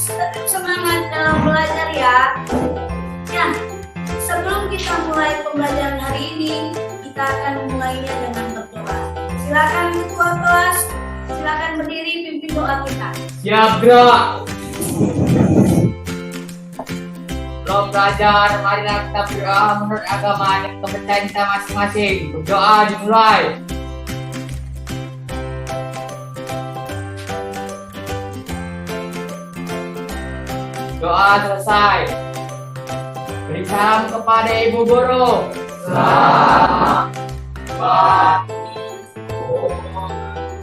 Tetap semangat dalam belajar ya. Ya, sebelum kita mulai pembelajaran hari ini, kita akan memulainya dengan berdoa. Silakan ketua kelas, silakan berdiri pimpin doa kita. Siap, Bro. Belum belajar, marilah kita berdoa menurut agama dan kepercayaan kita masing-masing. Berdoa dimulai. Doa selesai. Beri salam kepada Ibu Guru. Selamat pagi.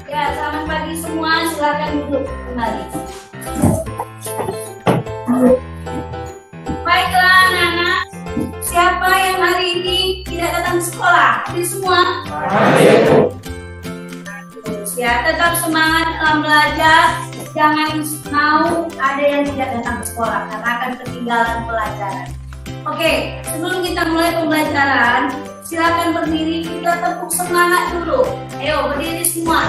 Ya, selamat pagi semua. Silakan duduk kembali. Baiklah anak-anak, siapa yang hari ini tidak datang sekolah? Ini semua? Ya, tetap semangat dalam belajar. Jangan mau ada yang tidak datang ke sekolah karena akan ketinggalan pelajaran. Oke, sebelum kita mulai pembelajaran, silakan berdiri, kita tepuk semangat dulu. Ayo berdiri semua.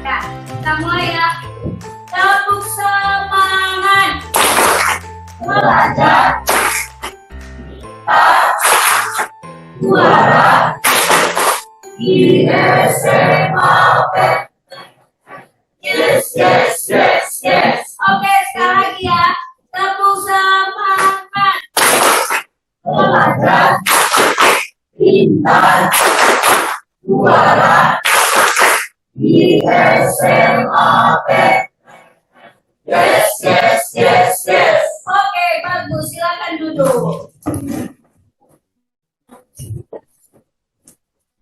Ya, kita mulai ya. Tepuk semangat. Belajar. Kita juara di SMA. Yes, yes, yes, yes. Oke, sekali lagi ya. Tepuk semangat. Belajar. Pintar. Juara di SMA. Yes, yes, yes, yes. Oke, bagus. Silakan duduk.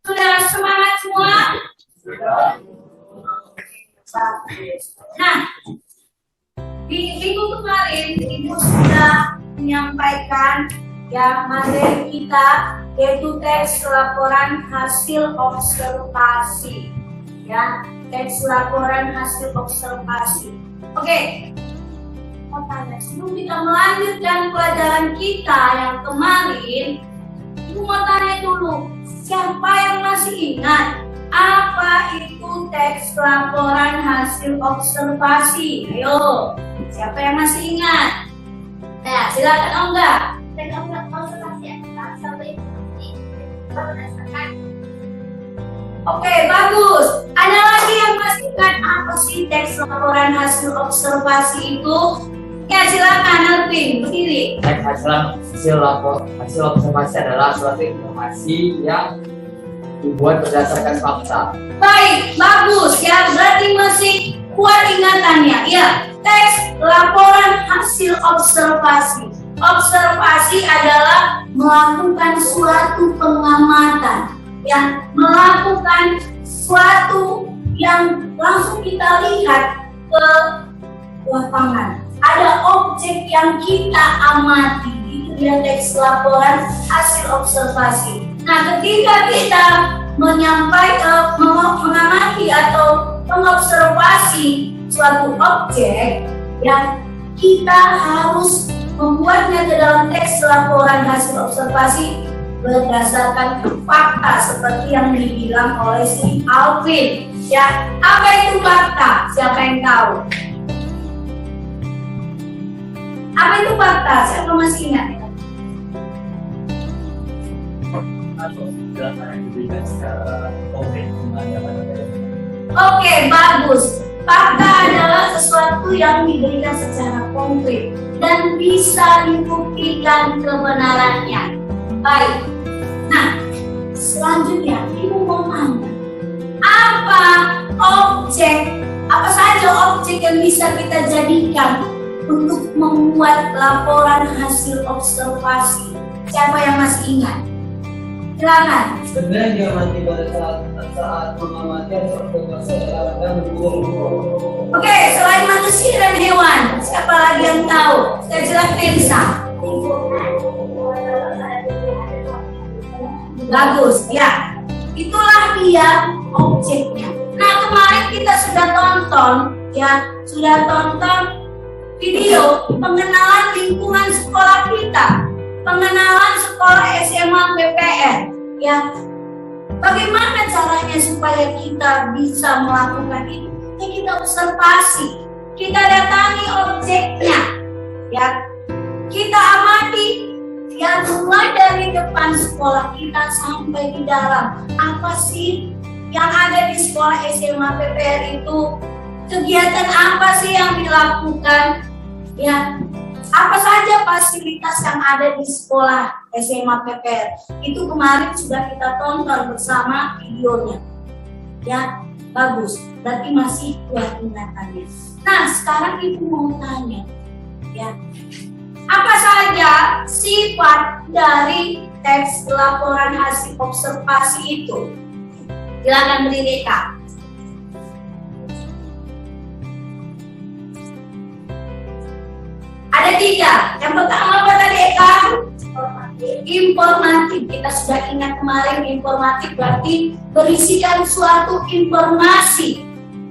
Sudah semangat semua? Nah, di minggu kemarin Ibu sudah menyampaikan ya materi kita, yaitu teks laporan hasil observasi. Ya, teks laporan hasil observasi. Oke. Mau tanya, sebelum kita melanjutkan pelajaran kita yang kemarin, Ibu mau tanya dulu, siapa yang masih ingat apa itu teks laporan hasil observasi? Ayo, siapa yang masih ingat? Nah, silakan enggak. Teks observasi berdasarkan. Oke, bagus. Ada lagi yang masih ingat apa sih teks laporan hasil observasi itu? Ya, silakan Alvin, berdiri. Teks hasil observasi adalah suatu informasi yang dibuat berdasarkan fakta. Baik, bagus ya. Berarti masih kuat ingatannya. Ya, teks laporan hasil observasi. Observasi adalah melakukan suatu pengamatan, ya, melakukan suatu yang langsung kita lihat ke lapangan. Ada objek yang kita amati, itu dia teks laporan hasil observasi. Nah, ketika kita mengamati atau mengobservasi suatu objek, yang kita harus membuatnya ke dalam teks laporan hasil observasi berdasarkan fakta seperti yang dibilang oleh si Alvin. Ya, apa itu fakta? Siapa yang tahu? Apa itu fakta? Siapa masih ingat? Oke, bagus. Fakta adalah sesuatu yang diberikan secara konkret dan bisa dibuktikan kebenarannya. Baik. Nah, selanjutnya Ibu mau tanya, apa saja objek yang bisa kita jadikan untuk membuat laporan hasil observasi? Siapa yang masih ingat? Silakan. Sebenarnya mati pada saat mengamati hasil observasi adalah Oke, selain manusia dan hewan, siapa lagi yang tahu? Saya jelaskan Elsa. Bagus, ya. Itulah dia objeknya. Nah, kemarin kita sudah tonton video pengenalan lingkungan sekolah kita, pengenalan sekolah SMA PPN. Ya, bagaimana caranya caranya supaya kita bisa melakukan itu? Ya kita observasi, kita datangi objeknya, ya kita amati, ya mulai dari depan sekolah kita sampai di dalam. Apa sih yang ada di sekolah SMA PPR itu? Kegiatan apa sih yang dilakukan? Ya, apa saja fasilitas yang ada di sekolah SMA PPR? Itu kemarin sudah kita tonton bersama videonya. Ya, bagus. Berarti masih kuat ingatannya. Nah, sekarang Ibu mau tanya, ya, apa saja sifat dari teks laporan hasil observasi itu? Silakan berdiri, Kak. Ada 3. Yang pertama apa tadi, Eka? Informatif. Kita sudah ingat kemarin informatif berarti berisikan suatu informasi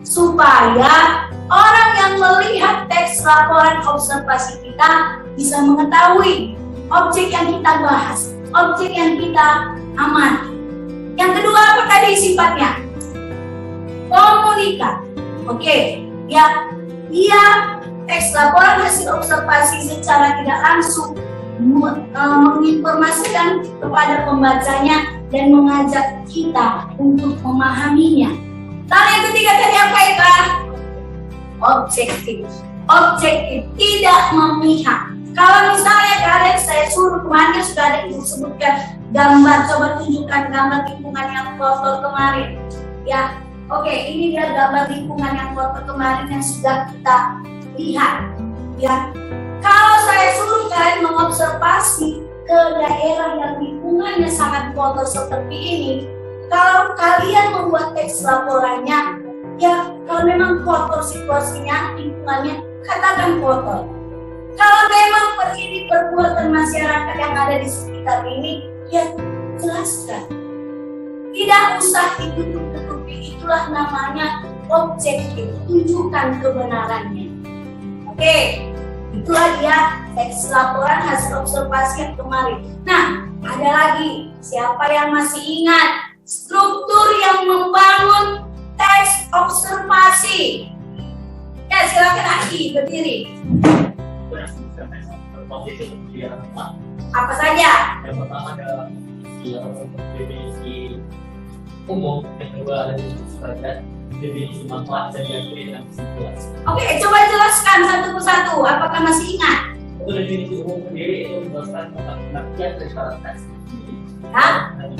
supaya orang yang melihat teks laporan observasi kita bisa mengetahui objek yang kita bahas, objek yang kita amati. Yang kedua apa tadi sifatnya? Komunikat. Oke, ya, dia teks laporan hasil observasi secara tidak langsung menginformasikan kepada pembacanya dan mengajak kita untuk memahaminya. Lalu yang ketiga tadi apa, Eka? Objektif. Objektif, tidak memihak. Kalau misalnya kalian saya suruh kemarin sudah ada yang disebutkan gambar, coba tunjukkan gambar lingkungan yang kotor kemarin. Ya, oke, ini dia gambar lingkungan yang kotor kemarin yang sudah kita lihat. Ya, kalau saya suruh kalian mengobservasi ke daerah yang lingkungannya sangat kotor seperti ini, kalau kalian membuat teks laporannya, ya kalau memang kotor situasinya, lingkungannya, katakan kotor. Kalau memang ini perbuatan masyarakat yang ada di sekitar ini, ya jelaskan. Tidak usah ditutup-tutupi, itulah namanya objektif, tunjukkan kebenarannya. Oke, itulah dia teks laporan hasil observasi yang kemarin. Nah, ada lagi, siapa yang masih ingat struktur yang membangun teks observasi? Ya, silakan Aki, berdiri. Apa saja? Yang pertama ada definisi umum, yang kedua ada definisi pelajar, definisi manfaat, dan yang ketiga kesimpulan. Oke, coba jelaskan satu persatu. Apakah masih ingat? Untuk definisi umum sendiri itu menjelaskan tentang pengertian daripada teks ini. Hah? Dan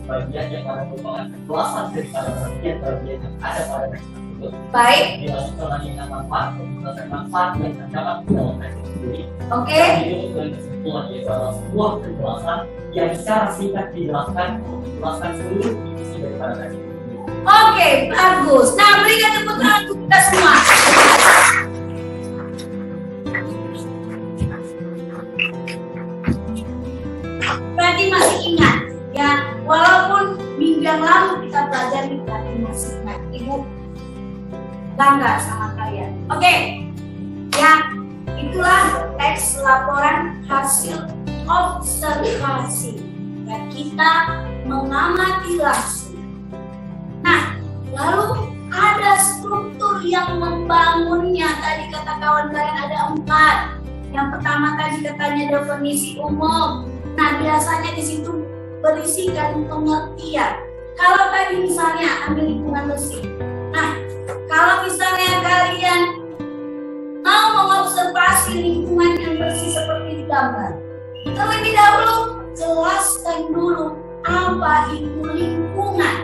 bagian yang pada merupakan kejelasan daripada bagian yang ada pada teks tersebut. Baik. Dilanjutkan lagi dengan manfaat, menjelaskan manfaat yang terdapat di dalam teks sendiri. Oke. Dan kesimpulan yaitu adalah sebuah penjelasan yang secara singkat menjelaskan seluruh isi daripada teks sendiri. Oke, bagus. Nah, berikan tepuk tangan untuk kita semua. Berarti masih ingat, ya. Walaupun minggu yang lalu kita pelajari, berarti masih ingat. Ibu bangga sama kalian. Oke, ya. Itulah teks laporan hasil observasi. Dan kita mengamati langsung. Nah, lalu ada struktur yang membangunnya. Tadi kata kawan kalian ada 4. Yang pertama tadi katanya definisi umum. Nah, biasanya di situ berisikan pengertian. Kalau tadi misalnya ambil lingkungan bersih. Nah, kalau misalnya kalian mau mengobservasi lingkungan yang bersih seperti di gambar, terlebih dahulu jelaskan dulu apa itu lingkungan.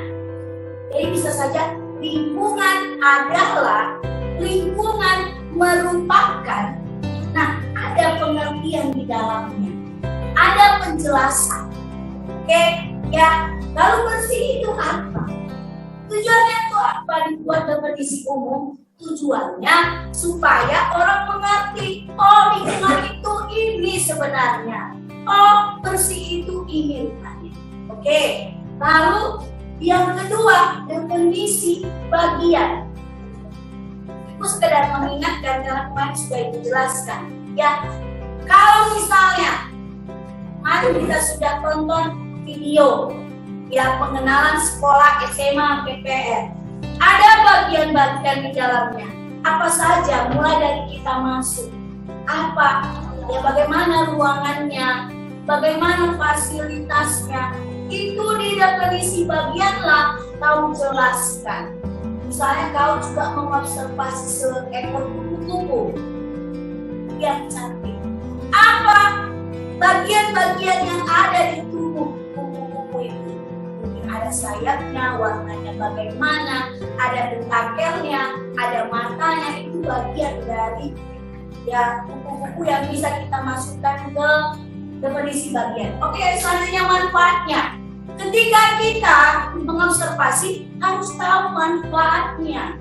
Jadi bisa saja lingkungan adalah, lingkungan merupakan. Nah, ada pengertian di dalamnya, ada penjelasan. Oke, ya. Lalu bersih itu apa? Tujuannya itu apa dibuat definisi umum? Tujuannya supaya orang mengerti, oh lingkungan itu ini sebenarnya, oh bersih itu ini rupanya. Oke, lalu yang kedua, definisi bagian. Itu sekedar mengingatkan karena kemarin sudah dijelaskan. Ya, kalau misalnya kemarin kita sudah tonton video ya pengenalan sekolah SMA PPR. Ada bagian-bagian di dalamnya. Apa saja, mulai dari kita masuk. Apa, ya bagaimana ruangannya, bagaimana fasilitasnya. Itu di definisi bagianlah kau jelaskan. Misalnya kau juga mengobservasi seekor kupu-kupu yang cantik. Apa bagian-bagian yang ada di tubuh kupu-kupu itu? Mungkin ada sayapnya, warnanya bagaimana, ada tentakelnya, ada matanya. Itu bagian dari ya kupu-kupu yang bisa kita masukkan ke definisi bagian. Oke, selanjutnya manfaatnya. Ketika kita mengobservasi harus tahu manfaatnya.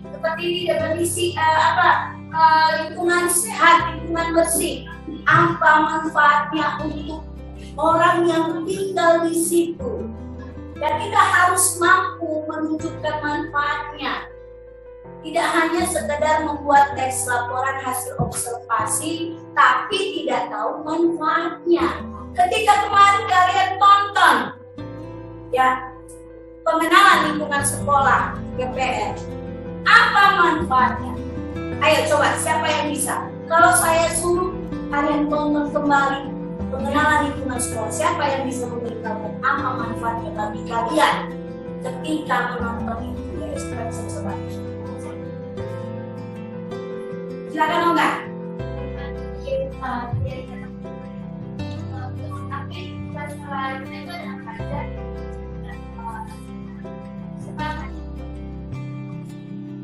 Seperti di definisi lingkungan sehat, lingkungan bersih. Apa manfaatnya untuk orang yang tinggal di situ? Dan kita harus mampu menunjukkan manfaatnya. Tidak hanya sekedar membuat teks laporan hasil observasi, tapi tidak tahu manfaatnya. Ketika kemarin kalian tonton, ya, pengenalan lingkungan sekolah PPR, apa manfaatnya? Ayo coba, siapa yang bisa? Kalau saya suruh kalian tonton kembali pengenalan lingkungan sekolah, siapa yang bisa memberitahukan apa manfaatnya bagi kalian ketika menonton itu? Ya, coba. Silakan Olga.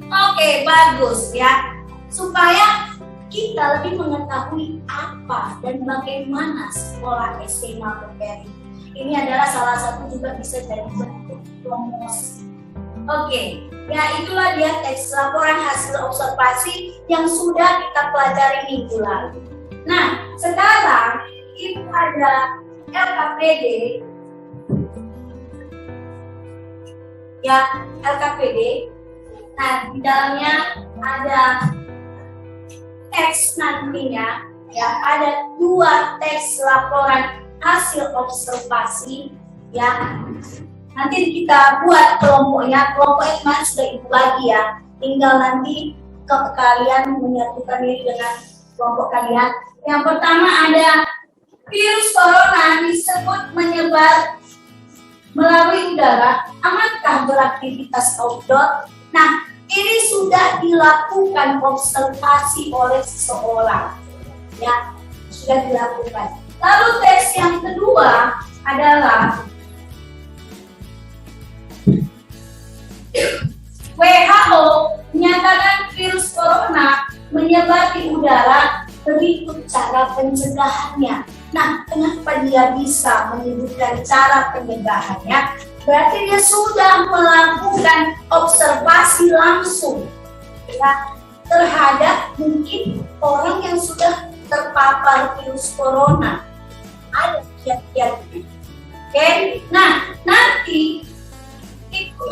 Oke, bagus ya. Supaya kita lebih mengetahui apa dan bagaimana sekolah SMA PPR ini. Ini adalah salah satu juga bisa jadi bentuk promosi. Oke, ya itulah dia teks laporan hasil observasi yang sudah kita pelajari minggu lalu. Nah, sekarang itu ada LKPD. Ya, LKPD. Nah, di dalamnya ada teks nantinya, ya ada 2 teks laporan hasil observasi, ya. Nanti kita buat kelompoknya kemarin sudah ibu bagi ya. Tinggal nanti kalian menyatukan diri dengan kelompok kalian. Yang pertama ada virus corona disebut menyebar melalui udara. Amatkah beraktivitas outdoor? Nah, ini sudah dilakukan observasi oleh seseorang, ya sudah dilakukan. Lalu tes yang kedua adalah WHO menyatakan virus corona menyebar di udara, berikut cara pencegahannya. Nah, kenapa dia bisa menyebutkan cara pencegahannya? Berarti dia sudah melakukan observasi langsung, ya, terhadap mungkin orang yang sudah terpapar virus corona. Ada kiat-kiatnya. Oke, nah nanti itu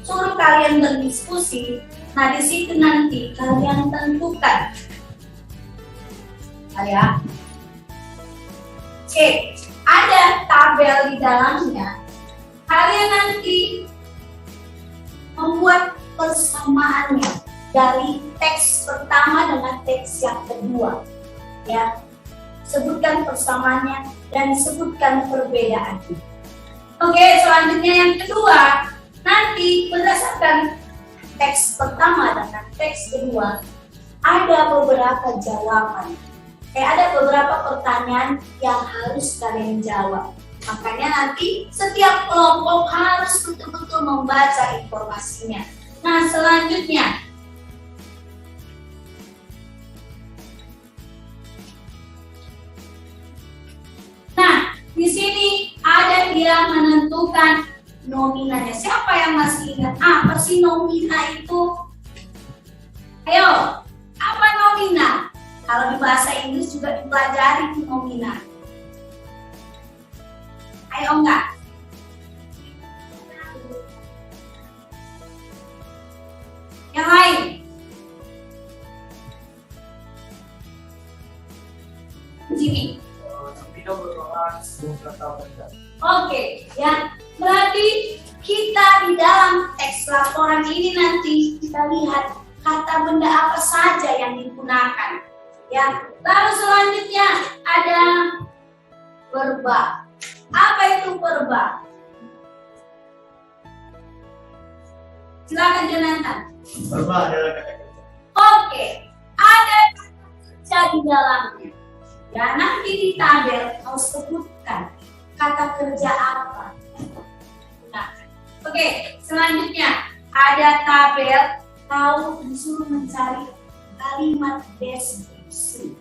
suruh kalian berdiskusi. Nah, di situ nanti kalian tentukan, ya. Oke, ada tabel di dalamnya. Kalian nanti membuat persamaannya dari teks pertama dengan teks yang kedua, ya. Sebutkan persamaannya dan sebutkan perbedaannya. Oke, selanjutnya yang kedua, nanti berdasarkan teks pertama dengan teks kedua ada beberapa jawaban. Ada beberapa pertanyaan yang harus kalian jawab. Makanya nanti setiap kelompok harus betul-betul membaca informasinya. Nah, selanjutnya di sini ada dia menentukan nominanya. Siapa yang masih ingat? Apa sih nomina itu? Ayo, apa nomina? Kalau di bahasa Inggris juga dipelajari nomina. Ayo enggak? Yang lain? Jimmy. Oke, ya. laporan ini nanti kita lihat kata benda apa saja yang digunakan. Ya, lalu selanjutnya ada verba. Apa itu verba? Silakan Jonathan. Verba adalah kata kerja. Oke, ada kata kerja di dalamnya. Ya, nanti di tabel kau sebutkan kata kerja apa. Nah, oke, selanjutnya ada tabel kau disuruh mencari kalimat deskripsi.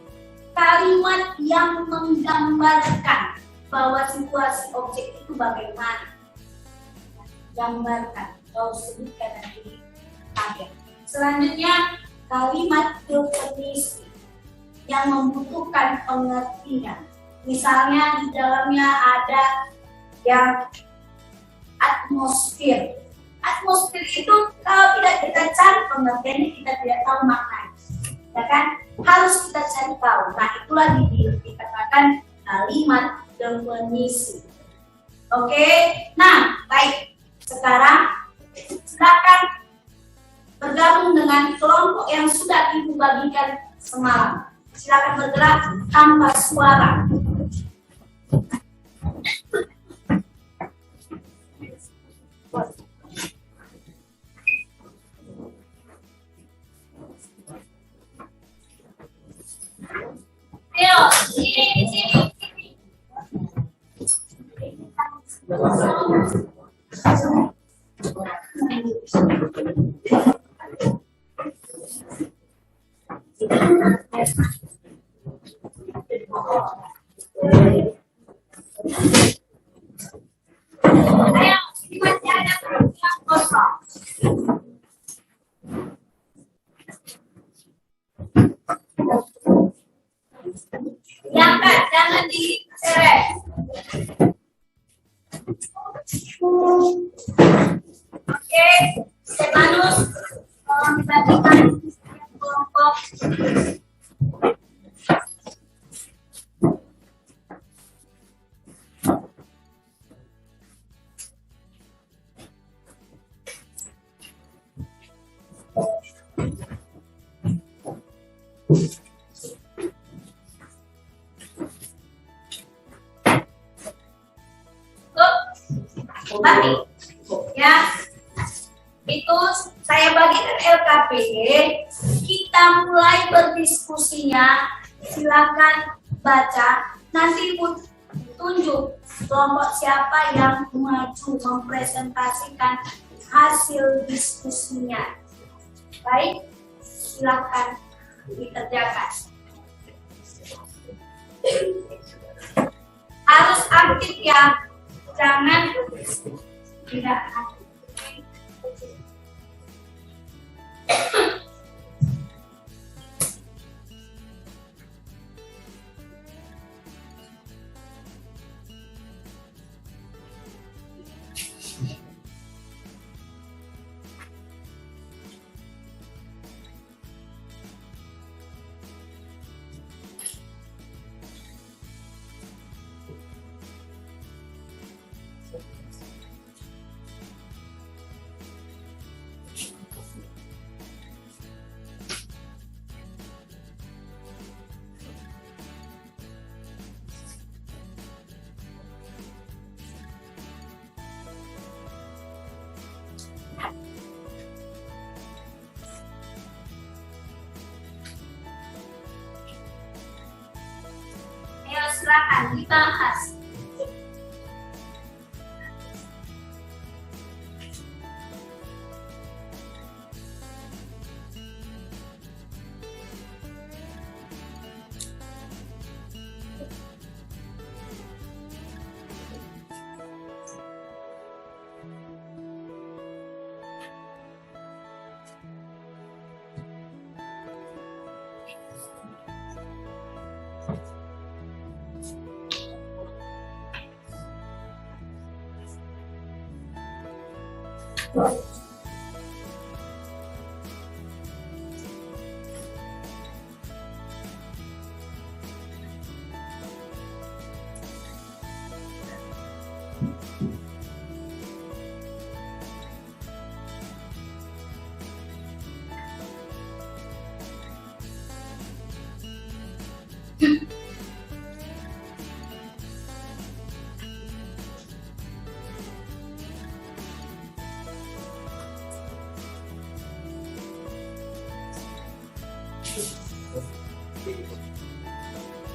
Kalimat yang menggambarkan bahwa situasi objek itu bagaimana. Gambarkan, kau sebutkan nanti di tabel. Selanjutnya kalimat definisi yang membutuhkan pengertian. Misalnya di dalamnya ada yang atmosfer. Atmosfer itu kalau tidak kita cari pengertiannya, kita tidak tahu maknanya, ya kan? Harus kita cari tahu. Nah, itulah dikatakan kalimat definisi. Oke, nah baik. Sekarang silakan bergabung dengan kelompok yang sudah ibu bagikan semalam. Silakan bergerak tanpa suara. Ayo, sini. Ayo, ini masih ada yang kosong. Diangkat, jangan diseret. Oke, Stefanus, tolong dibagikan kelompok. Bagi, ya, itu saya bagikan LKPD. Kita mulai berdiskusinya. Silakan baca. Nanti pun tunjuk kelompok siapa yang maju mempresentasikan hasil diskusinya. Baik, silakan dikerjakan. Harus aktif ya. Jangan tidak aktif. Ayo silakan dibahas.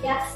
Ya.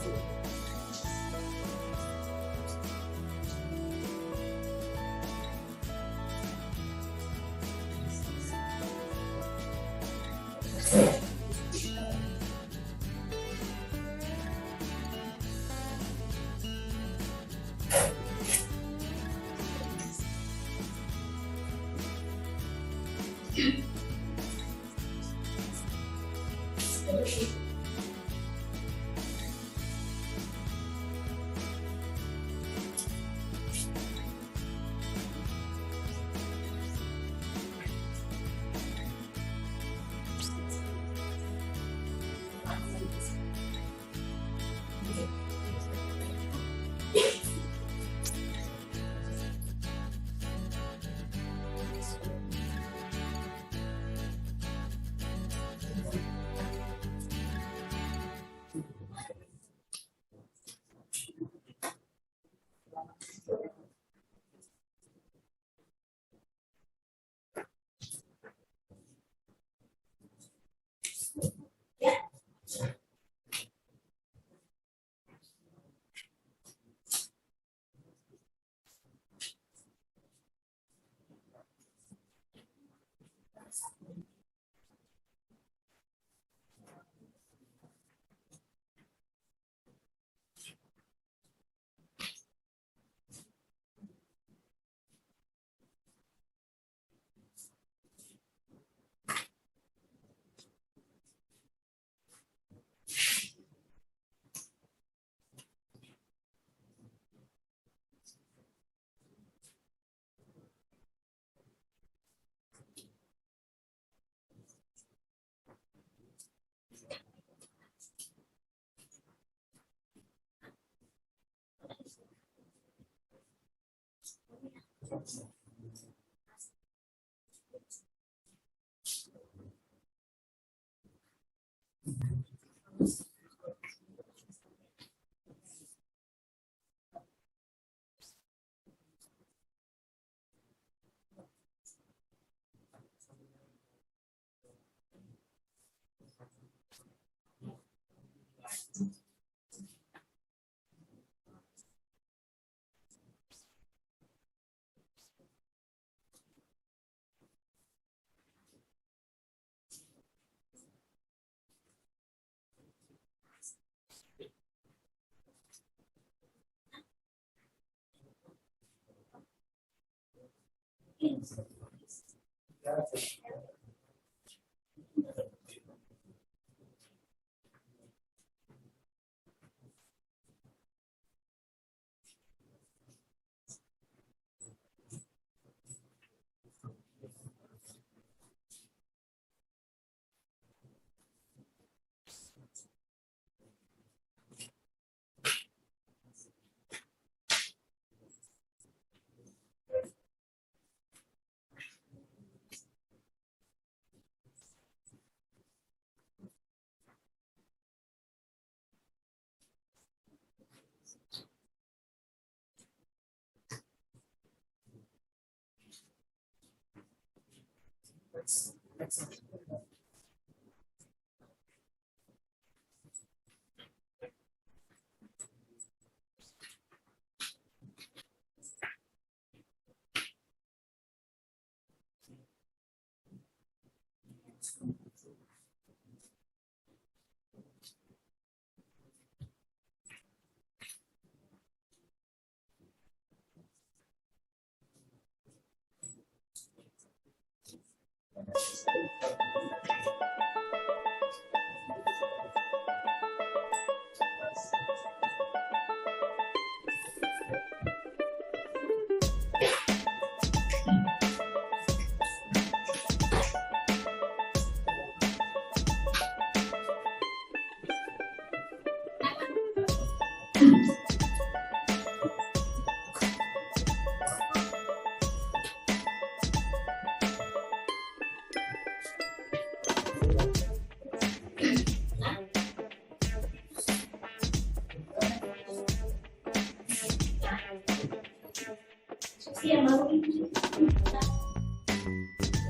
Iya, baru ini.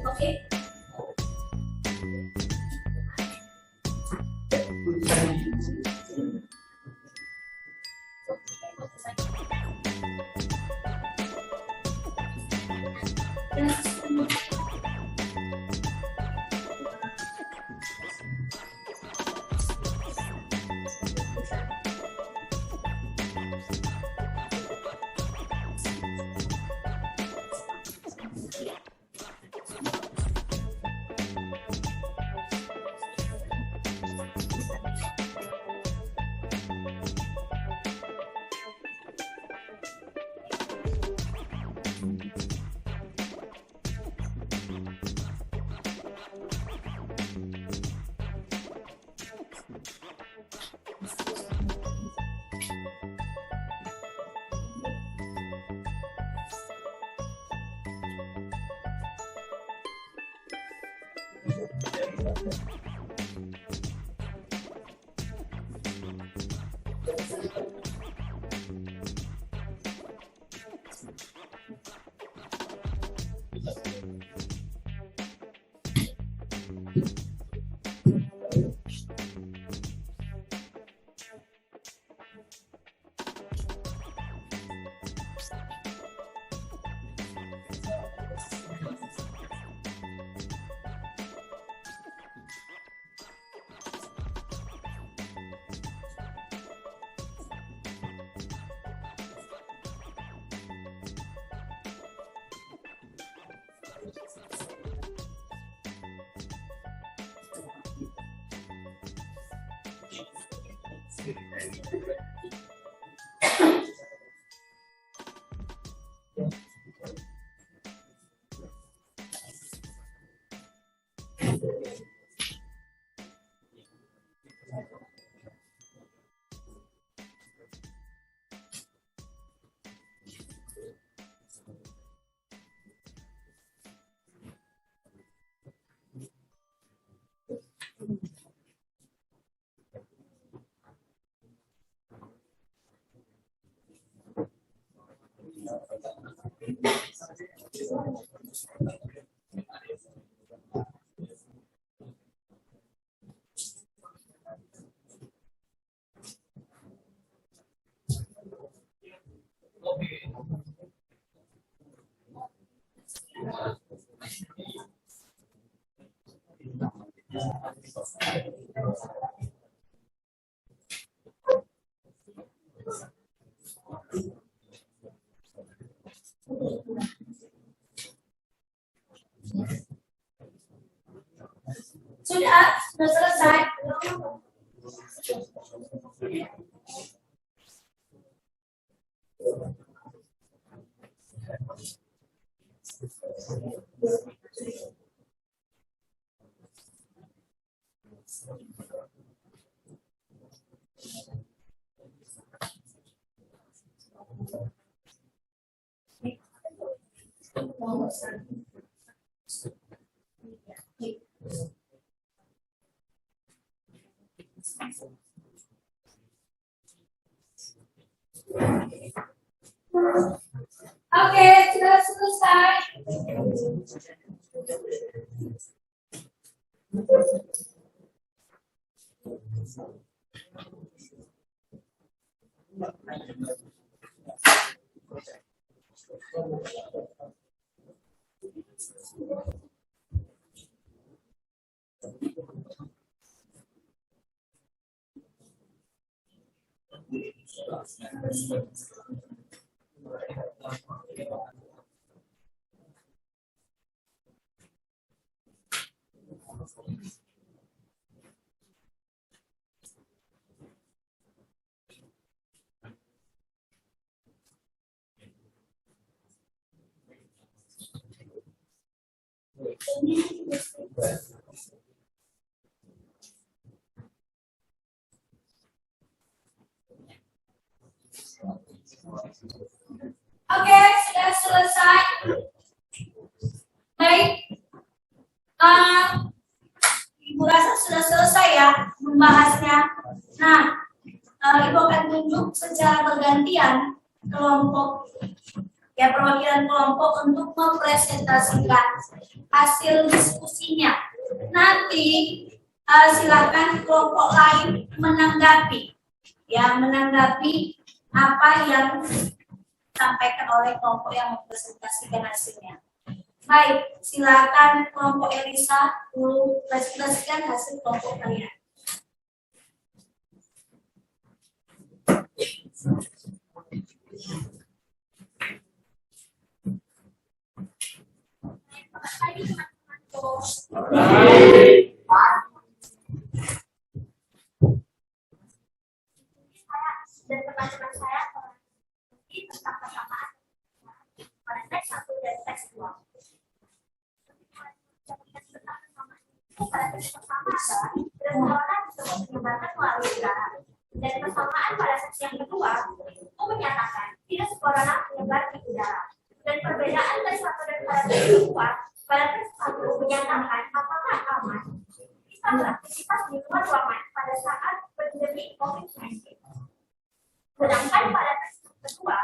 Oke. Sudah selesai. Oke, sudah selesai. Oke, sudah selesai. Baik, Ibu rasa sudah selesai ya membahasnya. Nah, Ibu akan tunjuk secara bergantian kelompok, ya perwakilan kelompok untuk mempresentasikan hasil diskusinya. Nanti silakan kelompok lain menanggapi, ya menanggapi apa yang disampaikan oleh kelompok yang mempresentasikan hasilnya. Baik, silakan kelompok Elisa dulu presentasikan hasil kelompok kalian. Dan pertanyaan saya tentang persamaan pada teks 1 dan teks 2. Pada teks pertama adalah bersamaan bisa menyebarkan melalui udara. Dan persamaan pada teks yang kedua itu menyatakan tidak semua ranah menyebar di udara. Dan perbedaan teks 1 dan pada teks kedua Pada teks 1 menyatakan apakah aman kita beraktivitas di luar ruangan pada saat pandemi COVID-19. Sedangkan pada teks kedua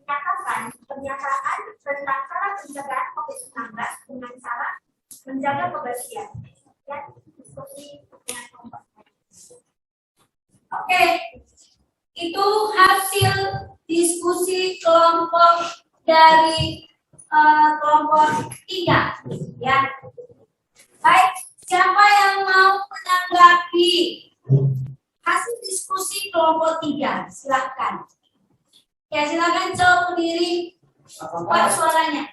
menyatakan pernyataan tentang cara pencegahan COVID-19 dengan cara menjaga kebersihan dan diskusi dengan kelompok. Oke, itu hasil diskusi kelompok dari kelompok 3, ya. Baik, siapa yang mau menanggapi hasil diskusi kelompok 3? Silakan. Ya, silakan coba berdiri, buat suaranya.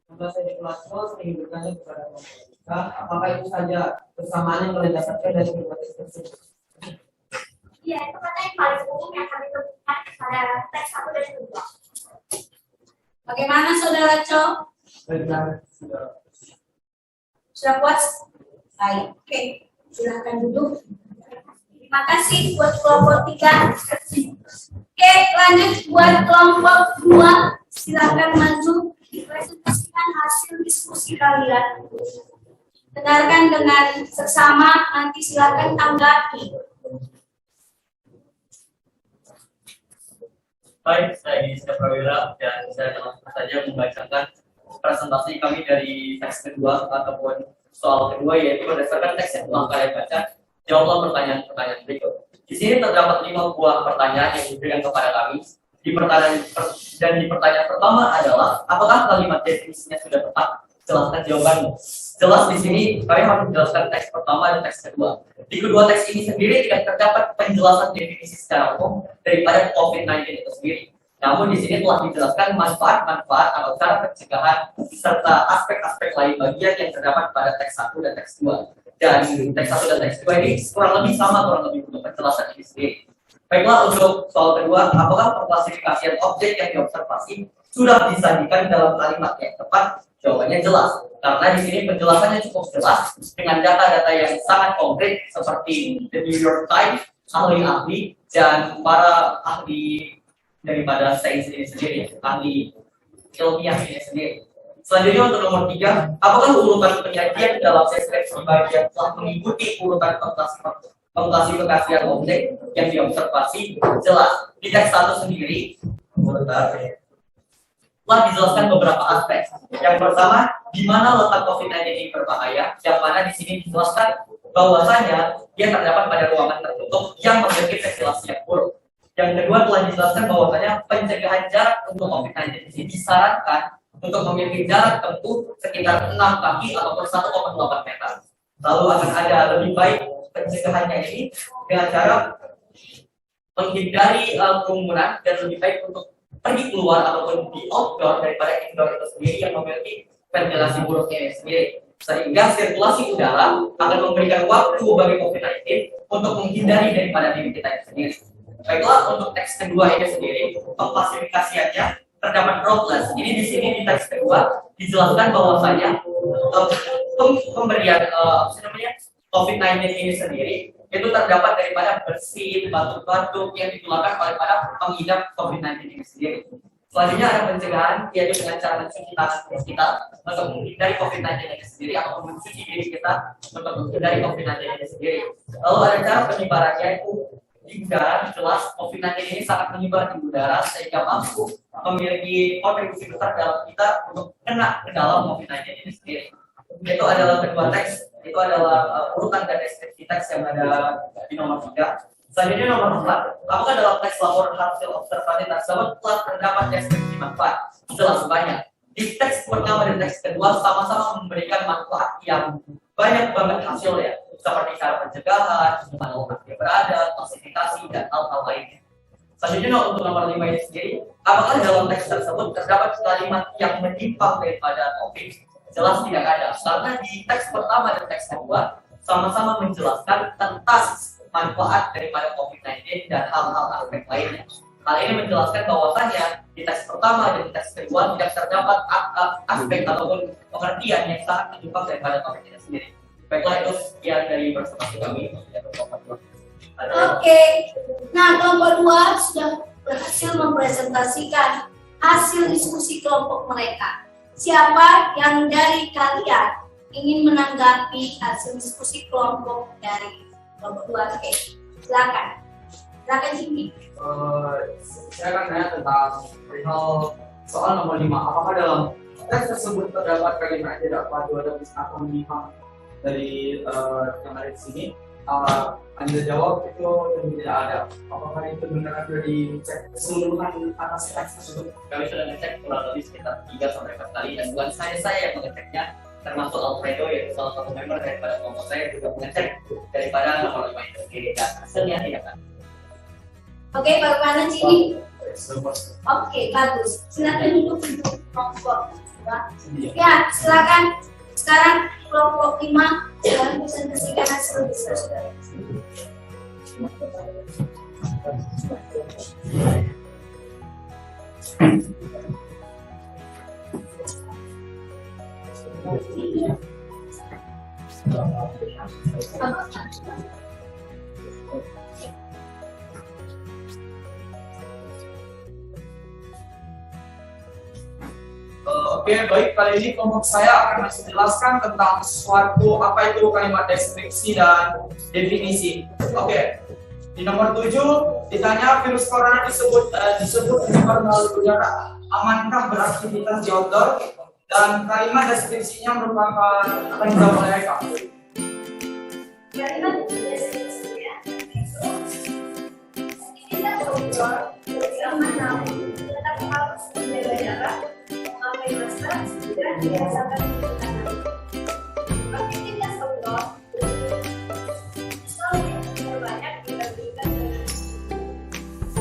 Maka saya di kelas ingin bertanya kepada kita, apakah itu saja kesamaan yang berdasarkan dari berbagai tersebut? Iya, itu kata yang paling umum yang kami temukan pada teks 1 dan 2. Bagaimana Saudara Co? Benar. Sudah puas? Baik, oke. Silakan duduk. Terima kasih buat kelompok 3. Oke, lanjut buat kelompok 2. Silakan maju dipresentasikan hasil diskusi kalian. Dengarkan dengan seksama, nanti silakan tanggapi. Baik, saya Rizka Prawira dan saya langsung saja membacakan presentasi kami dari teks kedua ataupun soal kedua, yaitu berdasarkan teks yang telah kalian baca. Jawablah pertanyaan-pertanyaan berikut. Di sini terdapat 5 buah pertanyaan yang diberikan kepada kami. Di pertanyaan pertama adalah, apakah kalimat definisinya sudah tepat? Jelaskan jawabanmu. Jelas di sini kami harus menjelaskan teks pertama dan teks kedua. Di kedua teks ini sendiri tidak terdapat penjelasan definisi secara umum daripada COVID-19 itu sendiri. Namun di sini telah dijelaskan manfaat-manfaat atau cara pencegahan serta aspek-aspek lain bagian yang terdapat pada teks 1 dan teks 2. Dan teks 1 dan teks 2 ini kurang lebih sama untuk penjelasan ini sendiri. Baiklah, untuk soal kedua, apakah pengklasifikasian objek yang diobservasi sudah disajikan dalam kalimat yang tepat? Jawabannya jelas, karena di sini penjelasannya cukup jelas dengan data-data yang sangat konkret seperti The New York Times, ahli-ahli dan para ahli daripada sains ini sendiri, ahli ilmiah ini sendiri. Selanjutnya untuk nomor 3, apakah urutan penyajian dalam deskripsi bagian telah mengikuti urutan pengklasifikasian objek yang diobservasi? Jelas, di teks 1 sendiri telah dijelaskan beberapa aspek. Yang pertama, di mana letak COVID-19 ini berbahaya, yang mana di sini dijelaskan bahwasanya dia terdapat pada ruangan tertutup yang memiliki ventilasi yang buruk. Yang kedua, telah dijelaskan bahwasanya pencegahan jarak untuk COVID-19 ini disarankan untuk memiliki jarak tempuh sekitar 6 kaki ataupun 1,8 meter. Lalu akan ada lebih baik pencegahannya ini dengan cara menghindari kerumunan dan lebih baik untuk pergi keluar ataupun di outdoor daripada indoor itu sendiri yang memiliki ventilasi buruk ini sendiri, sehingga sirkulasi udara akan memberikan waktu bagi COVID-19 untuk menghindari daripada diri kita sendiri. Baiklah, untuk teks kedua ini sendiri pengklasifikasiannya terdapat droplets. Ini di sini di teks kedua dijelaskan bahwasanya pemberian COVID-19 ini sendiri itu terdapat daripada bersin, batuk-batuk yang ditularkan oleh para pengidap COVID-19 ini sendiri. Selanjutnya ada pencegahan, yaitu dengan cara mencuci tangan kita untuk menghindari COVID-19 ini sendiri, atau mencuci diri kita untuk menghindari COVID-19 ini sendiri. Lalu ada cara penyebarannya, itu di udara. Jelas COVID-19 ini sangat menyebar di udara sehingga mampu memiliki kontribusi besar dalam kita untuk kena ke dalam COVID-19 ini sendiri. Itu adalah kedua teks, itu adalah urutan dan deskripsi teks yang ada di nomor 3. Selanjutnya nomor 4, apakah dalam teks laporan hasil observasi tersebut telah terdapat deskripsi manfaat? Jelas banyak. Di teks pertama dan teks kedua sama-sama memberikan manfaat yang banyak banget hasilnya, seperti cara pencegahan, di mana lokasi berada, klasifikasi, dan hal-hal lainnya. Selanjutnya untuk nomor 5 ini sendiri, apakah dalam teks tersebut terdapat kalimat yang menyimpang daripada topik? Jelas tidak ada, karena di teks pertama dan teks kedua sama-sama menjelaskan tentang manfaat daripada COVID-19 dan hal-hal aspek lainnya. Hal ini menjelaskan bahwasannya di teks pertama dan di teks kedua tidak terdapat aspek ataupun pengertian yang sangat menyimpang daripada topik itu sendiri. Baiklah, itu sekian dari presentasi kami. Oke, nah kelompok 2 sudah berhasil mempresentasikan hasil diskusi kelompok mereka. Siapa yang dari kalian ingin menanggapi hasil diskusi kelompok dari kelompok 2? Oke, silakan. Silakan Cindy. Saya akan tanya tentang perihal soal nomor 5. Apakah dalam teks tersebut terdapat kalimat tidak padu atau menyimpang dari yang ada di sini? Anda jawab itu tidak ada. Apakah itu benar ada dicek keseluruhan atas teks tersebut? Kami sudah ngecek kurang lebih sekitar 3 sampai 4 kali dan bukan saya yang mengeceknya, termasuk Alfredo yaitu salah satu member daripada kelompok saya juga mengecek daripada nomor 5 itu. Oke, dan hasilnya tidak kan. Oke, bagaimana Cindy? Oke, bagus. Silakan duduk untuk kelompok 2. Ya, silakan. Sekarang kelompok 5 silakan presentasikan hasil diskusi. Oke, baik, kali ini kelompok saya akan menjelaskan tentang suatu apa itu kalimat deskripsi dan definisi. Oke, di nomor 7 ditanya virus corona disebut menyebar melalui udara. Amankah beraktivitas di outdoor? Dan kalimat deskripsinya merupakan akan dijawab oleh Eka. Kalimat deskripsinya kita coba bagaimana tetap harus menjaga jarak, memakai masker, dan biasakan mencuci tangan. Aktivitas outdoor selalu terbanyak dibandingkan dengan.